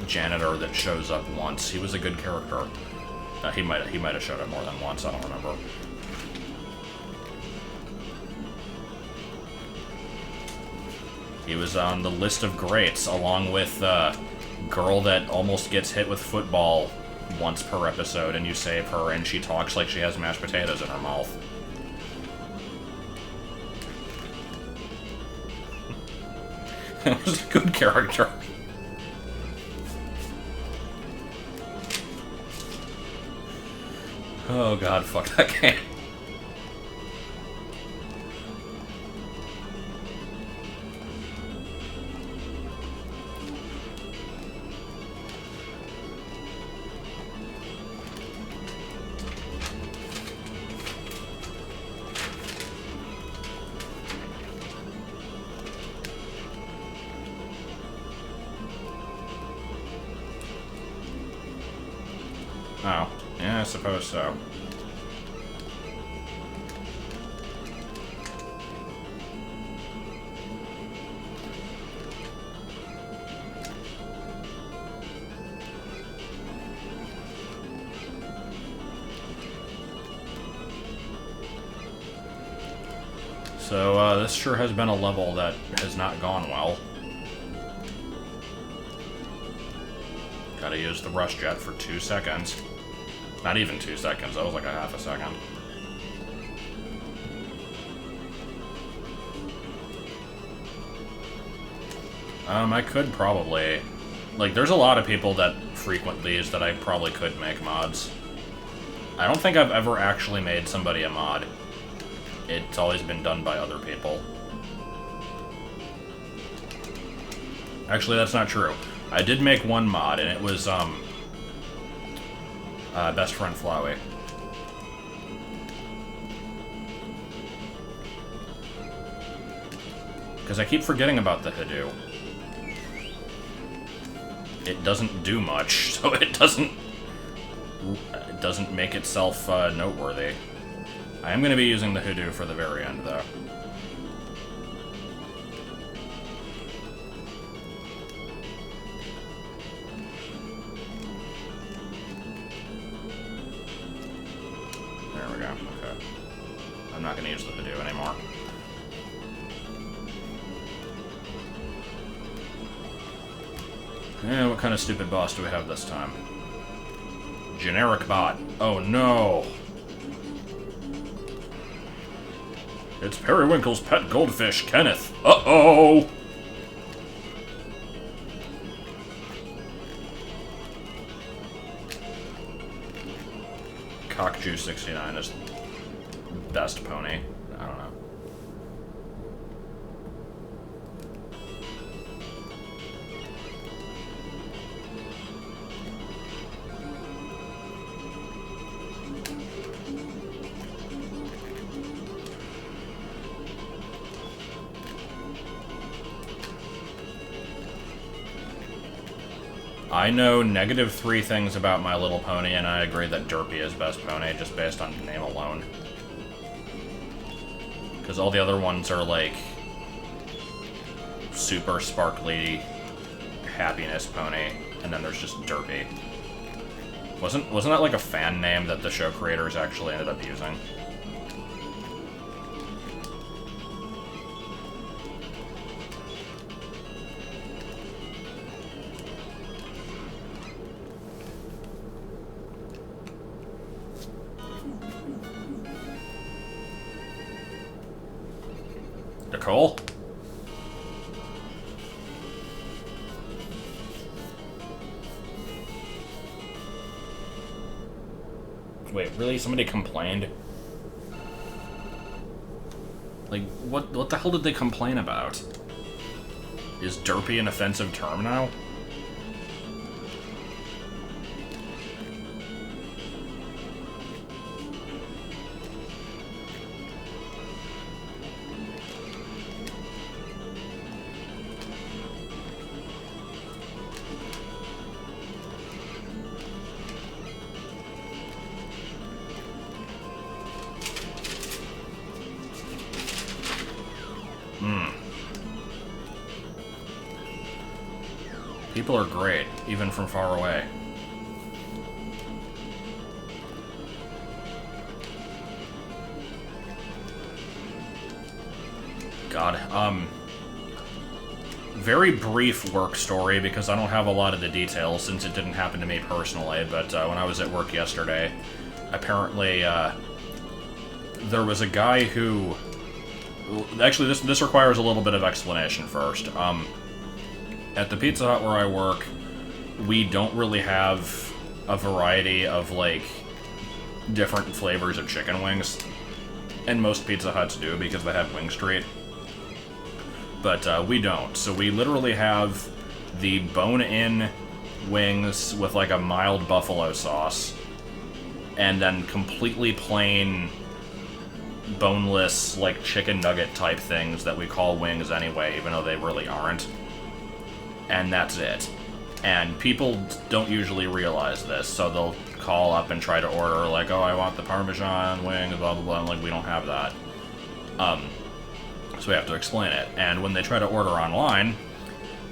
A: janitor that shows up once. He was a good character. He might have showed up more than once. I don't remember. He was on the list of greats, along with girl that almost gets hit with football once per episode, and you save her, and she talks like she has mashed potatoes in her mouth. It was a good character. Oh god, fuck that game. Oh, yeah, I suppose so. So, this sure has been a level that has not gone well. Gotta use the rush jet for 2 seconds. Not even 2 seconds, that was like a half a second. I could probably... Like, there's a lot of people that frequent these that I probably could make mods. I don't think I've ever actually made somebody a mod. It's always been done by other people. Actually, that's not true. I did make one mod, and it was, Best Friend Flowey. Because I keep forgetting about the Hidoo. It doesn't do much, so it doesn't make itself noteworthy. I am going to be using the Hidoo for the very end, though. There we go, okay. I'm not going to use the Hidoo anymore. Yeah, what kind of stupid boss do we have this time? Generic bot. Oh no! It's Periwinkle's pet goldfish, Kenneth. Uh-oh! Cockju 69 is best pony. I don't know. I know -3 things about My Little Pony, and I agree that Derpy is best pony, just based on name alone. Because all the other ones are, like, super sparkly happiness pony, and then there's just Derpy. Wasn't that, like, a fan name that the show creators actually ended up using? Nicole? Wait, really? Somebody complained? Like, what the hell did they complain about? Is derpy an offensive term now? People are great, even from far away. God, very brief work story, because I don't have a lot of the details, since it didn't happen to me personally, but when I was at work yesterday, apparently, there was a guy who... Actually, this requires a little bit of explanation first. At the Pizza Hut where I work, we don't really have a variety of, like, different flavors of chicken wings. And most Pizza Huts do, because they have Wing Street. But we don't. So we literally have the bone-in wings with, like, a mild buffalo sauce. And then completely plain, boneless, like, chicken nugget type things that we call wings anyway, even though they really aren't. And that's it. And people don't usually realize this, so they'll call up and try to order, like, oh, I want the Parmesan wings, blah, blah, blah, and, like, we don't have that. So we have to explain it. And when they try to order online,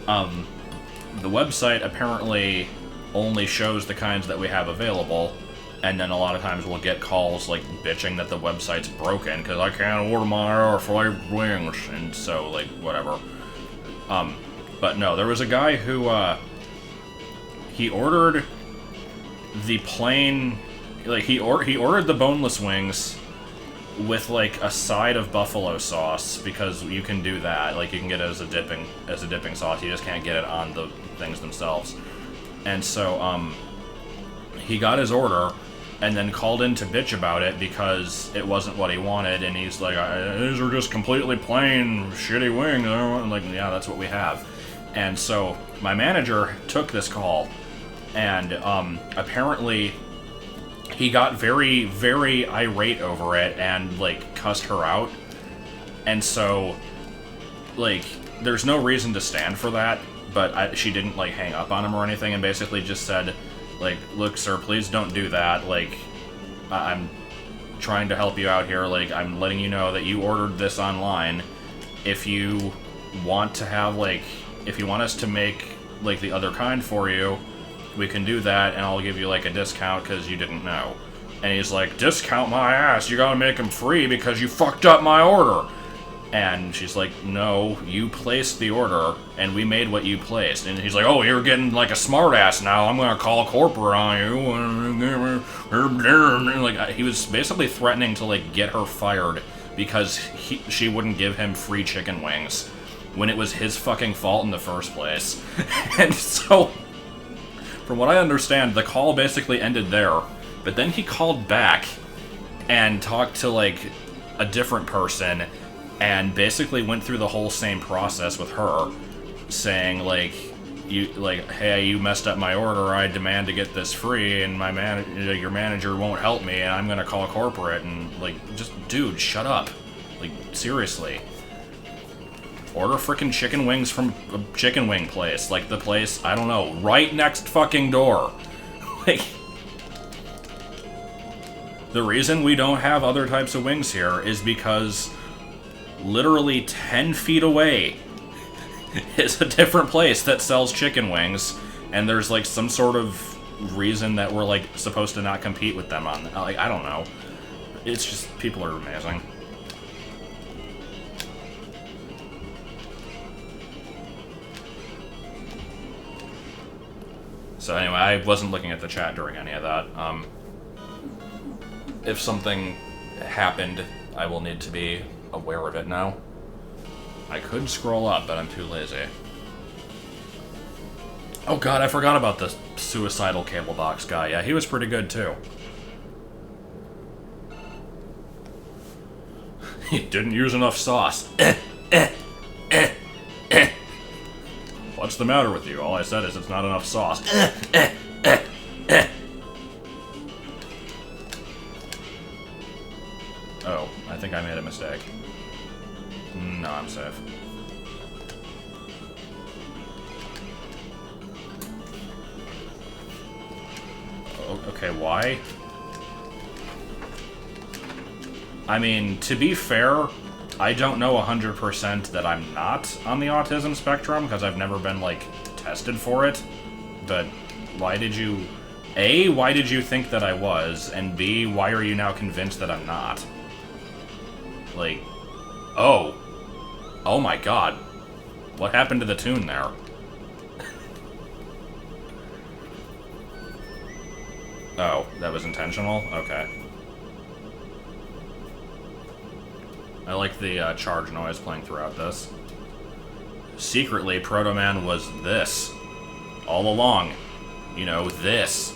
A: the website apparently only shows the kinds that we have available, And then a lot of times we'll get calls, like, bitching that the website's broken, because I can't order my air-flavored wings, and so, like, whatever. But no, there was a guy who, he ordered the plain, like, he ordered the boneless wings with, like, a side of buffalo sauce, because you can do that. Like, you can get it as a dipping sauce, you just can't get it on the things themselves. And so, he got his order, and then called in to bitch about it because it wasn't what he wanted, and he's like, these are just completely plain, shitty wings. I'm like, yeah, that's what we have. And so, my manager took this call, and apparently he got very, very irate over it, and, like, cussed her out. And so, like, there's no reason to stand for that, but she didn't, like, hang up on him or anything, and basically just said, like, look, sir, please don't do that. Like, I'm trying to help you out here. Like, I'm letting you know that you ordered this online. If you want to have, like, if you want us to make, like, the other kind for you, we can do that, and I'll give you, like, a discount because you didn't know. And he's like, discount my ass. You gotta make them free because you fucked up my order. And she's like, no, you placed the order, and we made what you placed. And he's like, oh, you're getting like a smartass now. I'm gonna call corporate on you. Like, he was basically threatening to, like, get her fired because she wouldn't give him free chicken wings when it was his fucking fault in the first place. And so, from what I understand, the call basically ended there. But then he called back and talked to, like, a different person, and basically went through the whole same process with her, saying, like, hey, you messed up my order, I demand to get this free, and your manager won't help me, and I'm gonna call corporate, and, like, just, dude, shut up. Like, seriously. Order frickin' chicken wings from a chicken wing place, like the place, I don't know, right next fucking door. Like, the reason we don't have other types of wings here is because literally 10 feet away is a different place that sells chicken wings, and there's, like, some sort of reason that we're, like, supposed to not compete with them on, like, I don't know. It's just, people are amazing. So anyway, I wasn't looking at the chat during any of that. If something happened, I will need to be aware of it now. I could scroll up, but I'm too lazy. Oh god, I forgot about the suicidal cable box guy. Yeah, he was pretty good too. He didn't use enough sauce. What's the matter with you? All I said is it's not enough sauce. Oh, I think I made a mistake. No, I'm safe. Okay, why? I mean, to be fair, I don't know 100% that I'm not on the autism spectrum, because I've never been, like, tested for it. But why did you... A, why did you think that I was? And B, why are you now convinced that I'm not? Like, oh. Oh my god. What happened to the tune there? Oh, that was intentional? Okay. I like the charge noise playing throughout this. Secretly, Proto Man was this. All along. You know, this.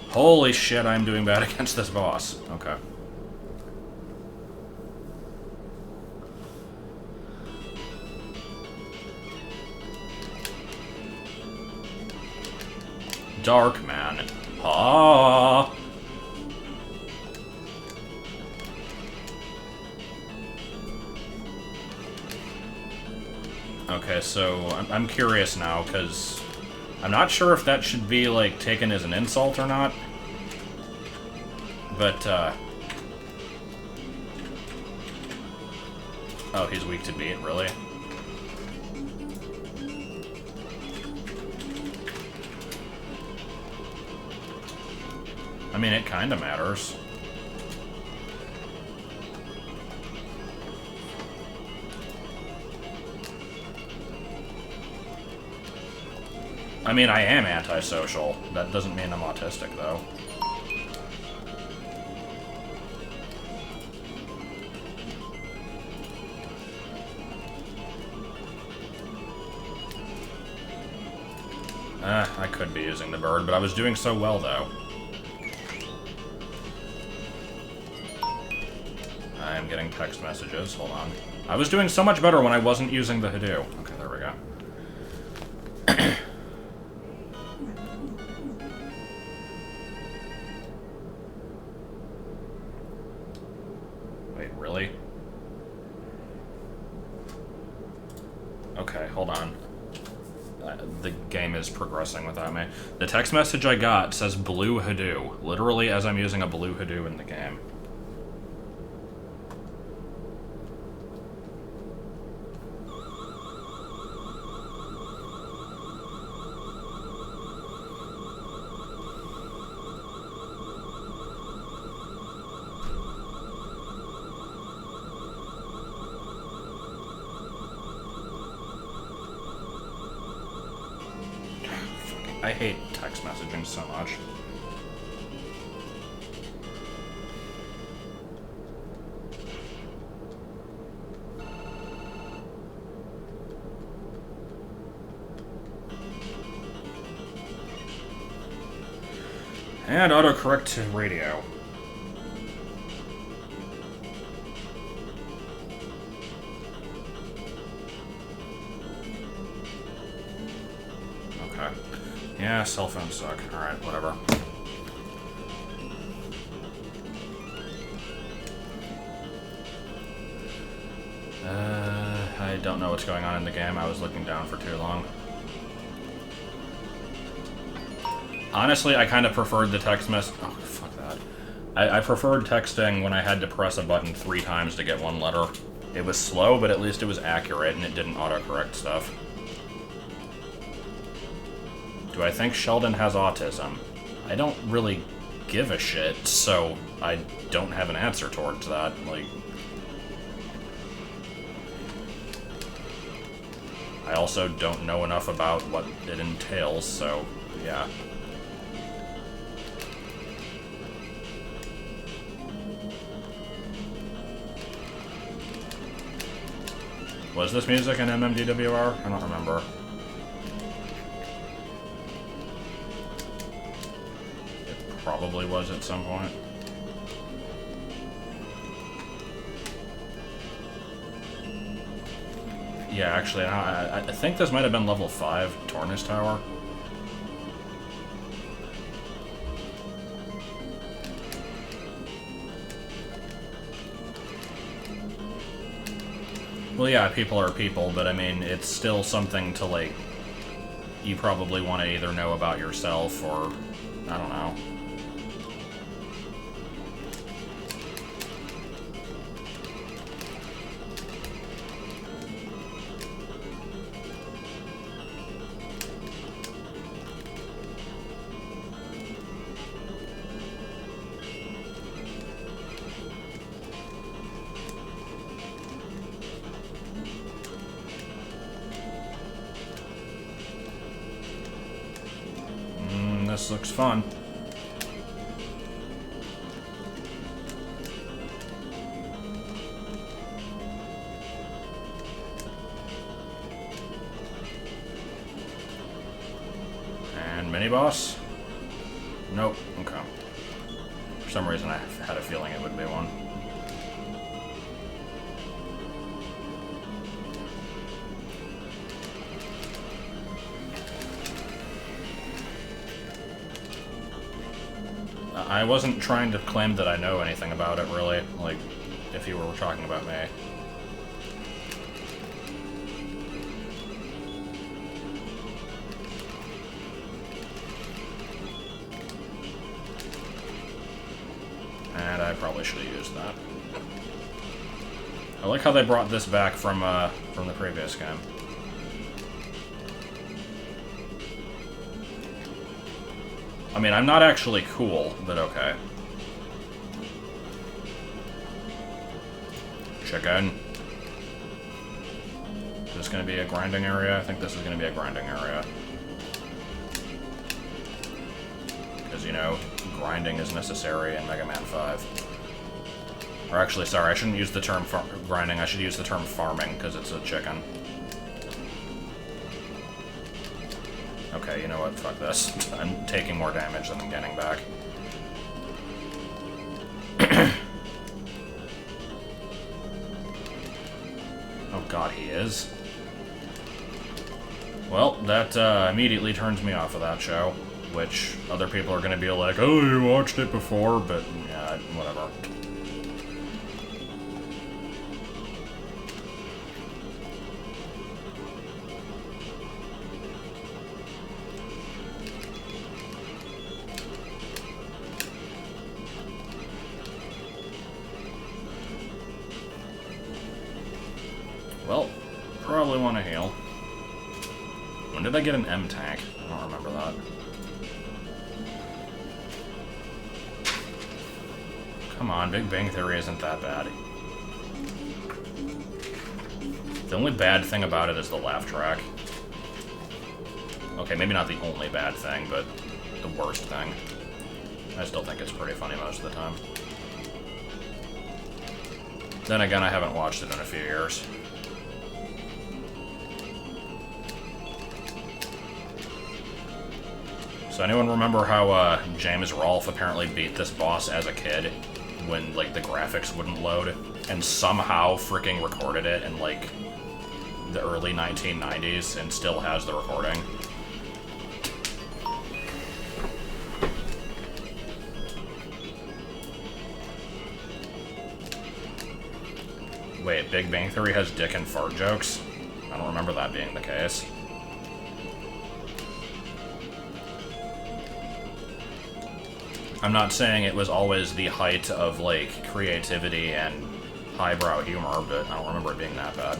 A: Holy shit, I'm doing bad against this boss. Okay. Dark Man. Ah. Okay, so I'm curious now, because I'm not sure if that should be, like, taken as an insult or not. But, Oh, he's weak to beat, really? I mean, it kinda matters. I mean, I am antisocial. That doesn't mean I'm autistic, though. I could be using the bird, but I was doing so well, though. I am getting text messages. Hold on. I was doing so much better when I wasn't using the Hadoop. Okay, there we go. Wait, really? Okay, hold on. The game is progressing without me. The text message I got says blue Hadoop, literally as I'm using a blue Hadoop in the game. I hate text messaging so much. And autocorrect to radio. Okay. Yeah, cell phones suck. Alright, whatever. I don't know what's going on in the game. I was looking down for too long. Honestly, I kind of preferred the text mess. Oh, fuck that. I preferred texting when I had to press a button 3 times to get one letter. It was slow, but at least it was accurate and it didn't autocorrect stuff. Do I think Sheldon has autism? I don't really give a shit, so I don't have an answer towards that. Like, I also don't know enough about what it entails, so yeah. Was this music in MMDWR? I don't remember. It probably was at some point. Yeah, actually, I think this might have been level 5, Tornus Tower. Well, yeah, people are people, but I mean, it's still something to, like, you probably want to either know about yourself or, I don't know. This looks fun. And mini-boss? Nope. Okay. For some reason I had a feeling it would be one. I wasn't trying to claim that I know anything about it, really. Like, if you were talking about me. And I probably should have used that. I like how they brought this back from the previous game. I mean, I'm not actually cool, but okay. Chicken. Is this gonna be a grinding area? I think this is gonna be a grinding area. Because, you know, grinding is necessary in Mega Man 5. Or actually, sorry, I shouldn't use the term grinding, I should use the term farming, because it's a chicken. Okay, you know what, fuck this. I'm taking more damage than I'm getting back. Oh god, he is. Well, that immediately turns me off of that show, which other people are gonna be like, oh, you watched it before, but yeah, whatever. Well, probably want to heal. When did I get an M tank? I don't remember that. Come on, Big Bang Theory isn't that bad. The only bad thing about it is the laugh track. Okay, maybe not the only bad thing, but the worst thing. I still think it's pretty funny most of the time. Then again, I haven't watched it in a few years. So anyone remember how James Rolfe apparently beat this boss as a kid when, like, the graphics wouldn't load? And somehow freaking recorded it in, like, the early 1990s and still has the recording? Wait, Big Bang Theory has dick and fart jokes? I don't remember that being the case. I'm not saying it was always the height of, like, creativity and highbrow humor, but I don't remember it being that bad.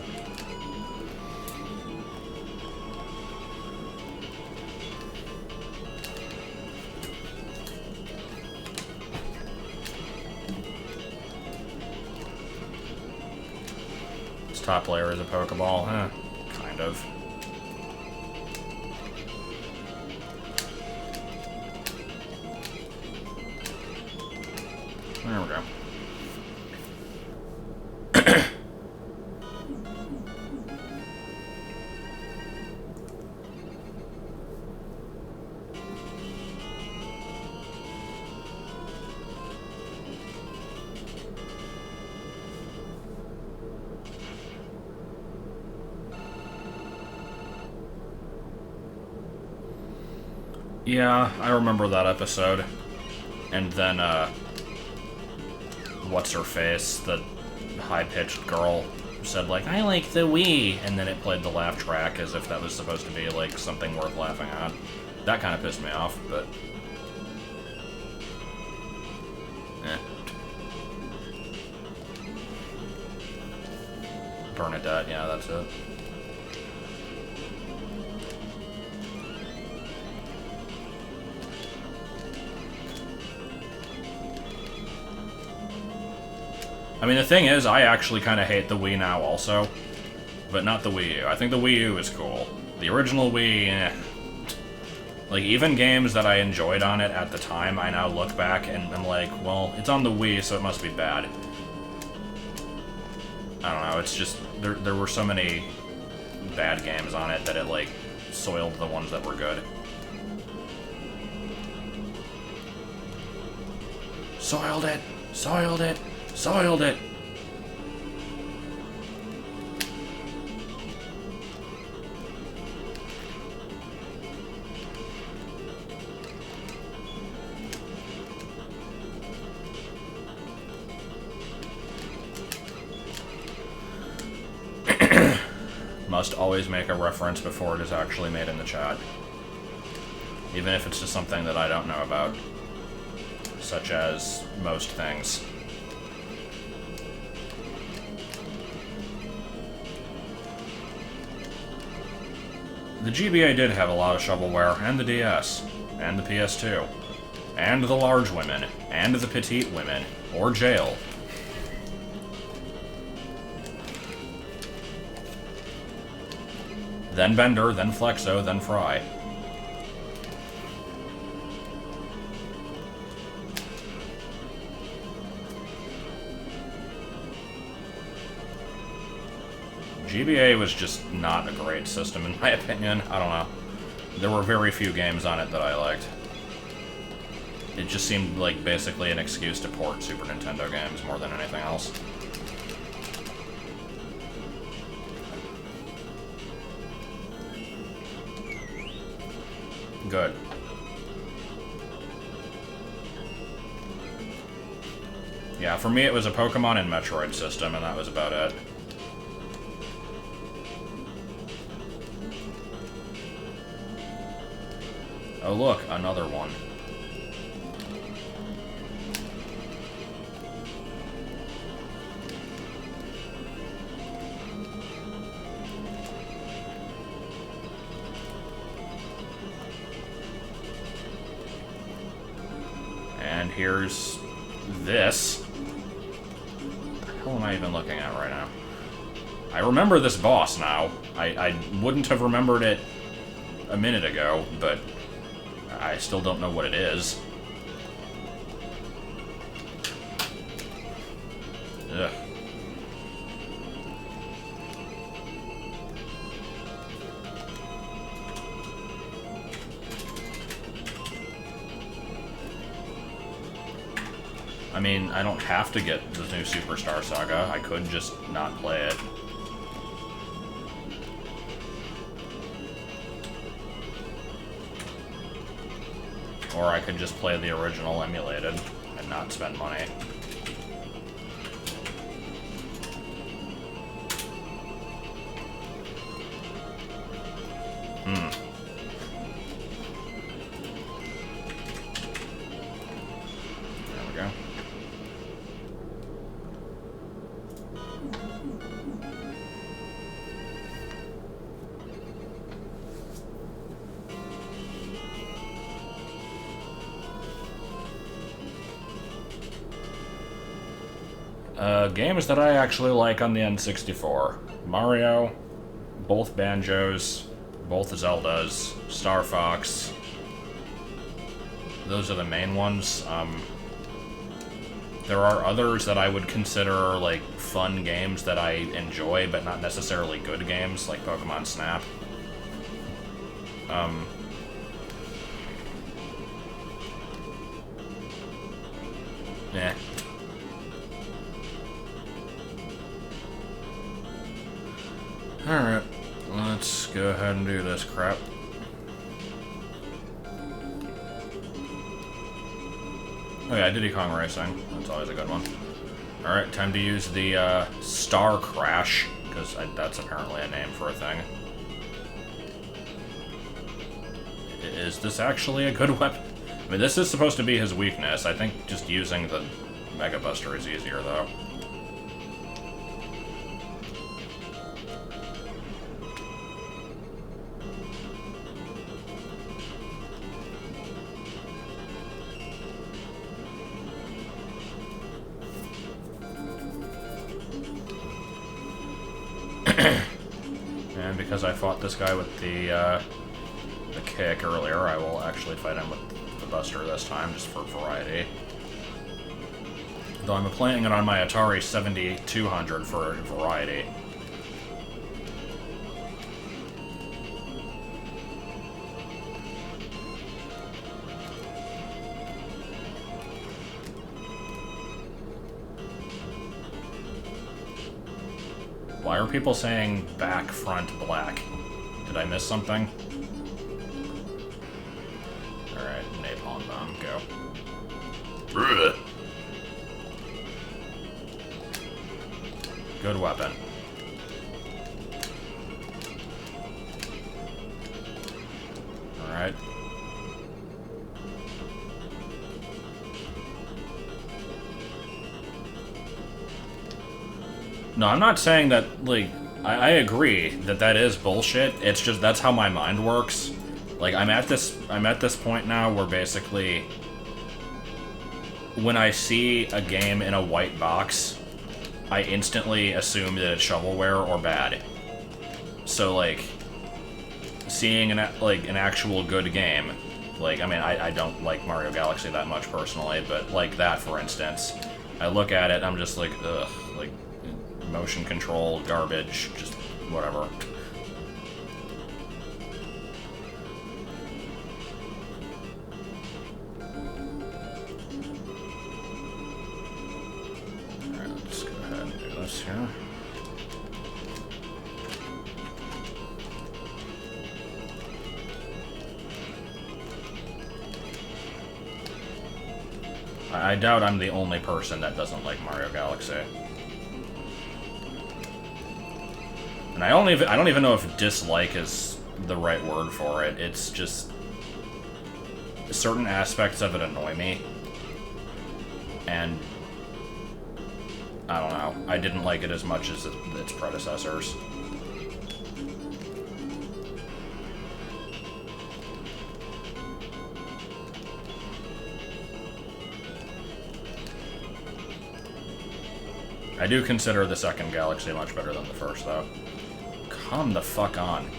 A: This top layer is a Pokeball, kind of. There we go. Yeah, I remember that episode. And then, what's-her-face, the high-pitched girl, said, like, I like the Wii, and then it played the laugh track as if that was supposed to be, like, something worth laughing at. That kind of pissed me off, but... Bernadette, yeah, that's it. I mean, the thing is, I actually kind of hate the Wii now also, but not the Wii U. I think the Wii U is cool. The original Wii, eh. Like, even games that I enjoyed on it at the time, I now look back and I'm like, well, it's on the Wii, so it must be bad. I don't know, it's just, there were so many bad games on it that it, like, soiled the ones that were good. Soiled it! Soiled it! Soiled it! Must always make a reference before it is actually made in the chat. Even if it's just something that I don't know about. Such as most things. The GBA did have a lot of shovelware, and the DS, and the PS2, and the large women, and the petite women, or jail. Then Bender, then Flexo, then Fry. GBA was just not a great system, in my opinion. I don't know. There were very few games on it that I liked. It just seemed like basically an excuse to port Super Nintendo games more than anything else. Good. Yeah, for me it was a Pokemon and Metroid system, and that was about it. Oh look, another one. And here's this. What the hell am I even looking at right now? I remember this boss now. I wouldn't have remembered it a minute ago, but I still don't know what it is. Ugh. I mean, I don't have to get the new Superstar Saga. I could just not play it. Or I could just play the original emulated and not spend money. There we go. Games that I actually like on the N64. Mario, both Banjos, both Zeldas, Star Fox. Those are the main ones. There are others that I would consider, like, fun games that I enjoy, but not necessarily good games, like Pokemon Snap. Eh. Alright, let's go ahead and do this crap. Oh yeah, Diddy Kong Racing. That's always a good one. Alright, time to use the Star Crash, because that's apparently a name for a thing. Is this actually a good weapon? I mean, this is supposed to be his weakness. I think just using the Mega Buster is easier, though. And because I fought this guy with the kick earlier, I will actually fight him with the Buster this time, just for variety. Though I'm playing it on my Atari 78-200 for variety. Why are people saying back, front, black? Did I miss something? Alright, Napalm Bomb, go.
B: Bruh.
A: Good weapon. Alright. No, I'm not saying that, like, I agree that that is bullshit. It's just that's how my mind works. Like I'm at this point now where basically when I see a game in a white box, I instantly assume that it's shovelware or bad. So like seeing an actual good game, like I mean I don't like Mario Galaxy that much personally, but like that for instance, I look at it, I'm just like ugh, like motion control garbage, just whatever. Alright, let's go ahead and do this here. I doubt I'm the only person that doesn't like Mario Galaxy. And I don't even know if dislike is the right word for it. It's just certain aspects of it annoy me. And I don't know. I didn't like it as much as its predecessors. I do consider the second Galaxy much better than the first, though. Come the fuck on.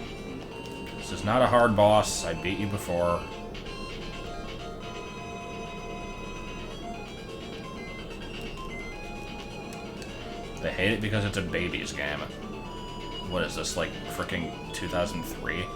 A: This is not a hard boss. I beat you before. They hate it because it's a baby's game. What is this, like, frickin' 2003?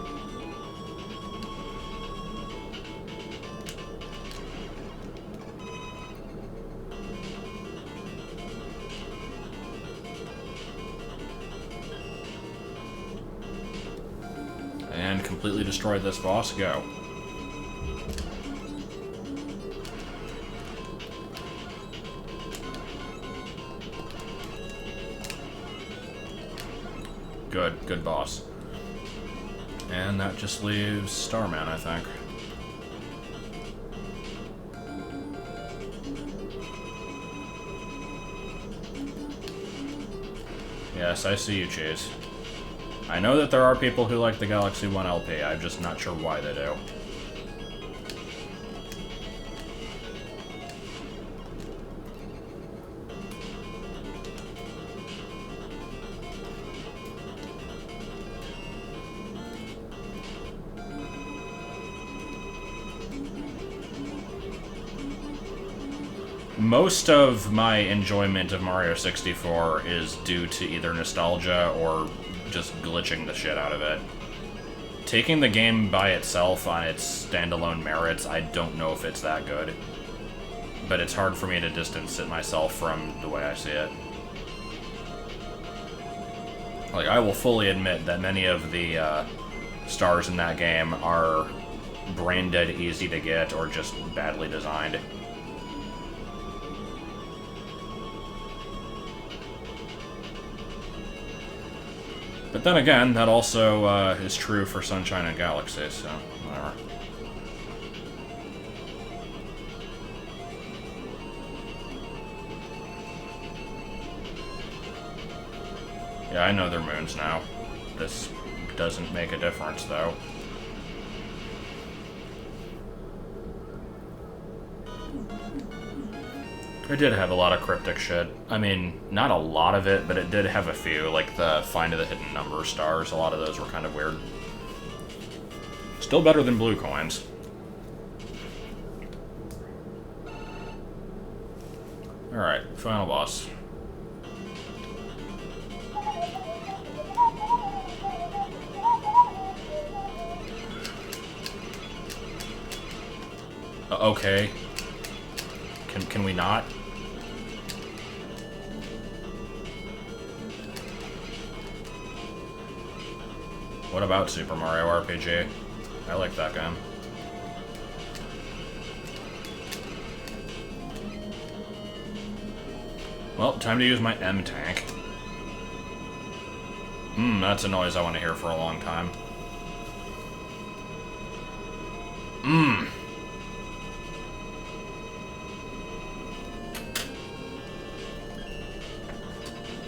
A: And completely destroyed this boss. Go. Good boss. And that just leaves Starman, I think. Yes, I see you, Chase. I know that there are people who like the Galaxy 1 LP, I'm just not sure why they do. Most of my enjoyment of Mario 64 is due to either nostalgia or just glitching the shit out of it. Taking the game by itself on its standalone merits, I don't know if it's that good. But it's hard for me to distance it myself from the way I see it. Like, I will fully admit that many of the stars in that game are brain-dead easy to get or just badly designed. But then again, that also is true for Sunshine and Galaxy, so whatever. Yeah, I know they're moons now. This doesn't make a difference, though. It did have a lot of cryptic shit. I mean, not a lot of it, but it did have a few, like the Find of the Hidden Number stars. A lot of those were kind of weird. Still better than blue coins. Alright, final boss. Okay. Can we not? What about Super Mario RPG? I like that game. Well, time to use my M-Tank. That's a noise I want to hear for a long time.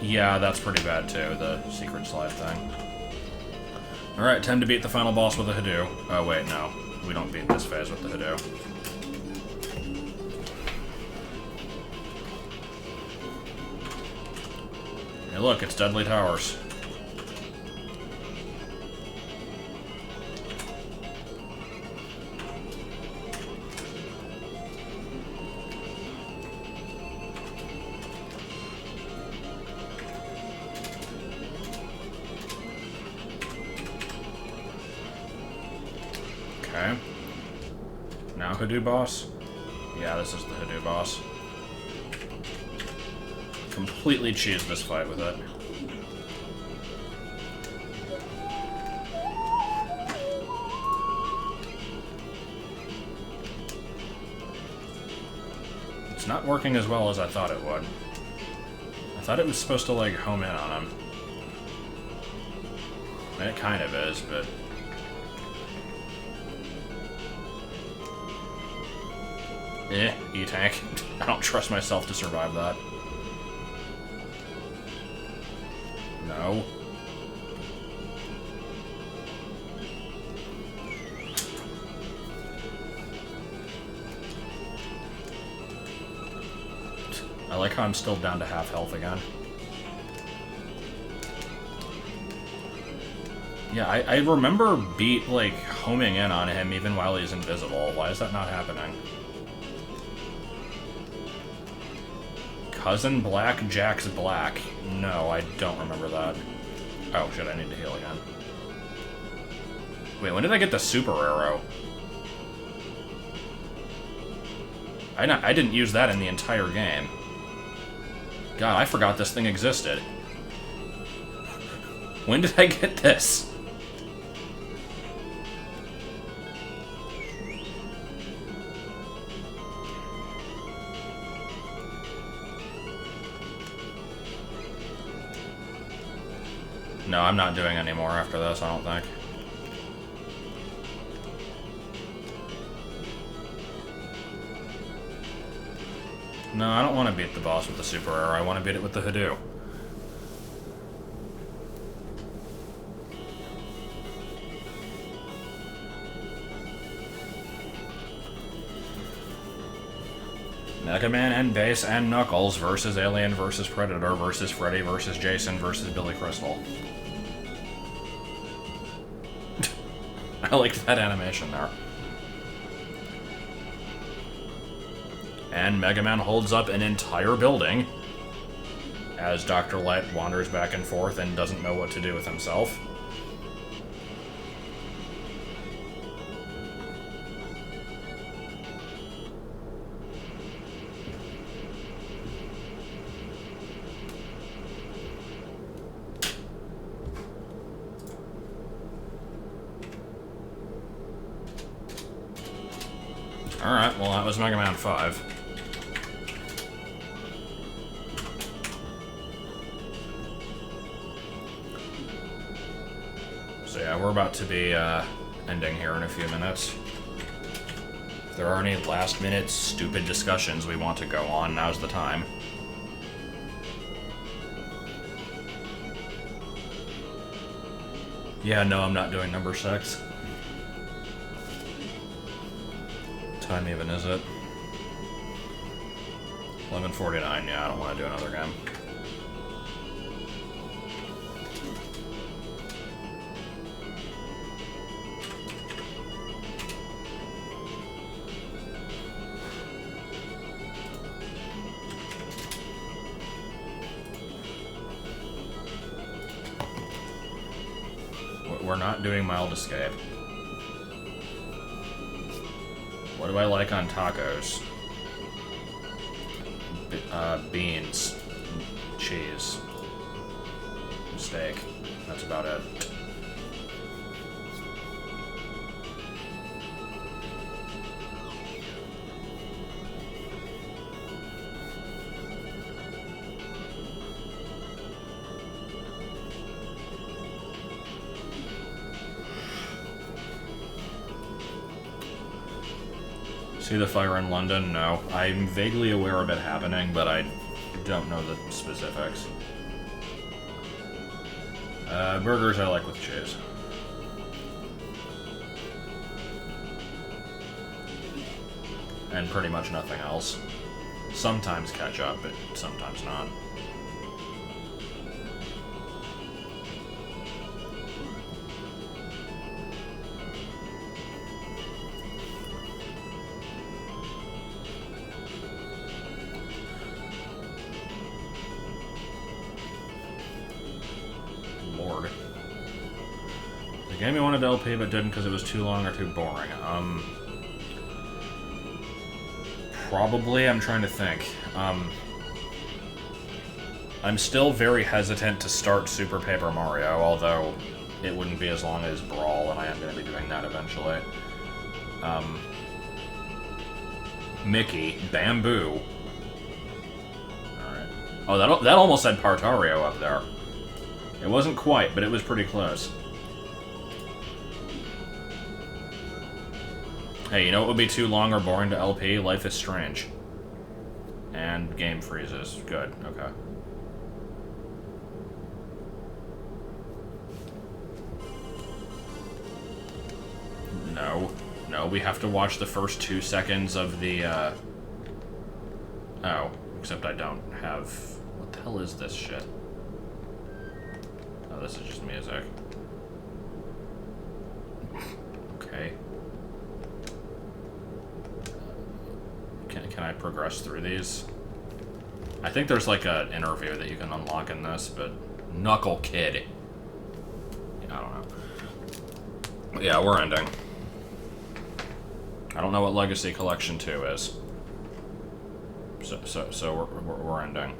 A: Yeah, that's pretty bad too, the secret slide thing. Alright, time to beat the final boss with a Hadoo. Oh wait, no. We don't beat this phase with the Hadoo. Hey look, it's Deadly Towers. Okay. Now Hadoo boss? Yeah, this is the Hadoo boss. Completely cheesed this fight with it. It's not working as well as I thought it would. I thought it was supposed to, like, home in on him. I mean, it kind of is, but... E-Tank. I don't trust myself to survive that. No. I like how I'm still down to half health again. Yeah, I remember homing in on him even while he's invisible. Why is that not happening? Cousin Black Jack's Black. No, I don't remember that. Oh, shit, I need to heal again. Wait, when did I get the super arrow? I didn't use that in the entire game. God, I forgot this thing existed. When did I get this? No, I'm not doing any more after this, I don't think. No, I don't want to beat the boss with the super arrow, I want to beat it with the Hadoo. Mega Man and Bass and Knuckles versus Alien versus Predator versus Freddy versus Jason versus Billy Crystal. I liked that animation there. And Mega Man holds up an entire building as Dr. Light wanders back and forth and doesn't know what to do with himself. Alright, well that was Mega Man 5. So yeah, we're about to be ending here in a few minutes. If there are any last minute stupid discussions we want to go on, now's the time. Yeah, no, I'm not doing number 6. Time even is it? 11:49, yeah, I don't want to do another game. We're not doing Mild Escape. What do I like on tacos? Beans. Cheese. Steak. That's about it. See the fire in London? No. I'm vaguely aware of it happening, but I don't know the specifics. Burgers I like with cheese. And pretty much nothing else. Sometimes ketchup, but sometimes not. Lord. The game you wanted to LP but didn't because it was too long or too boring. Probably. I'm trying to think. I'm still very hesitant to start Super Paper Mario, although it wouldn't be as long as Brawl, and I am going to be doing that eventually. Mickey, Bamboo. Alright. Oh, that almost said Partario up there. It wasn't quite, but it was pretty close. Hey, you know what would be too long or boring to LP? Life is Strange. And game freezes. Good, okay. No. No, we have to watch the first 2 seconds of the, Oh, except I don't have... What the hell is this shit? Oh, this is just music. Okay. Can I progress through these? I think there's like an interview that you can unlock in this, but... Knuckle Kid. Yeah, I don't know. Yeah, we're ending. I don't know what Legacy Collection 2 is. So we're ending.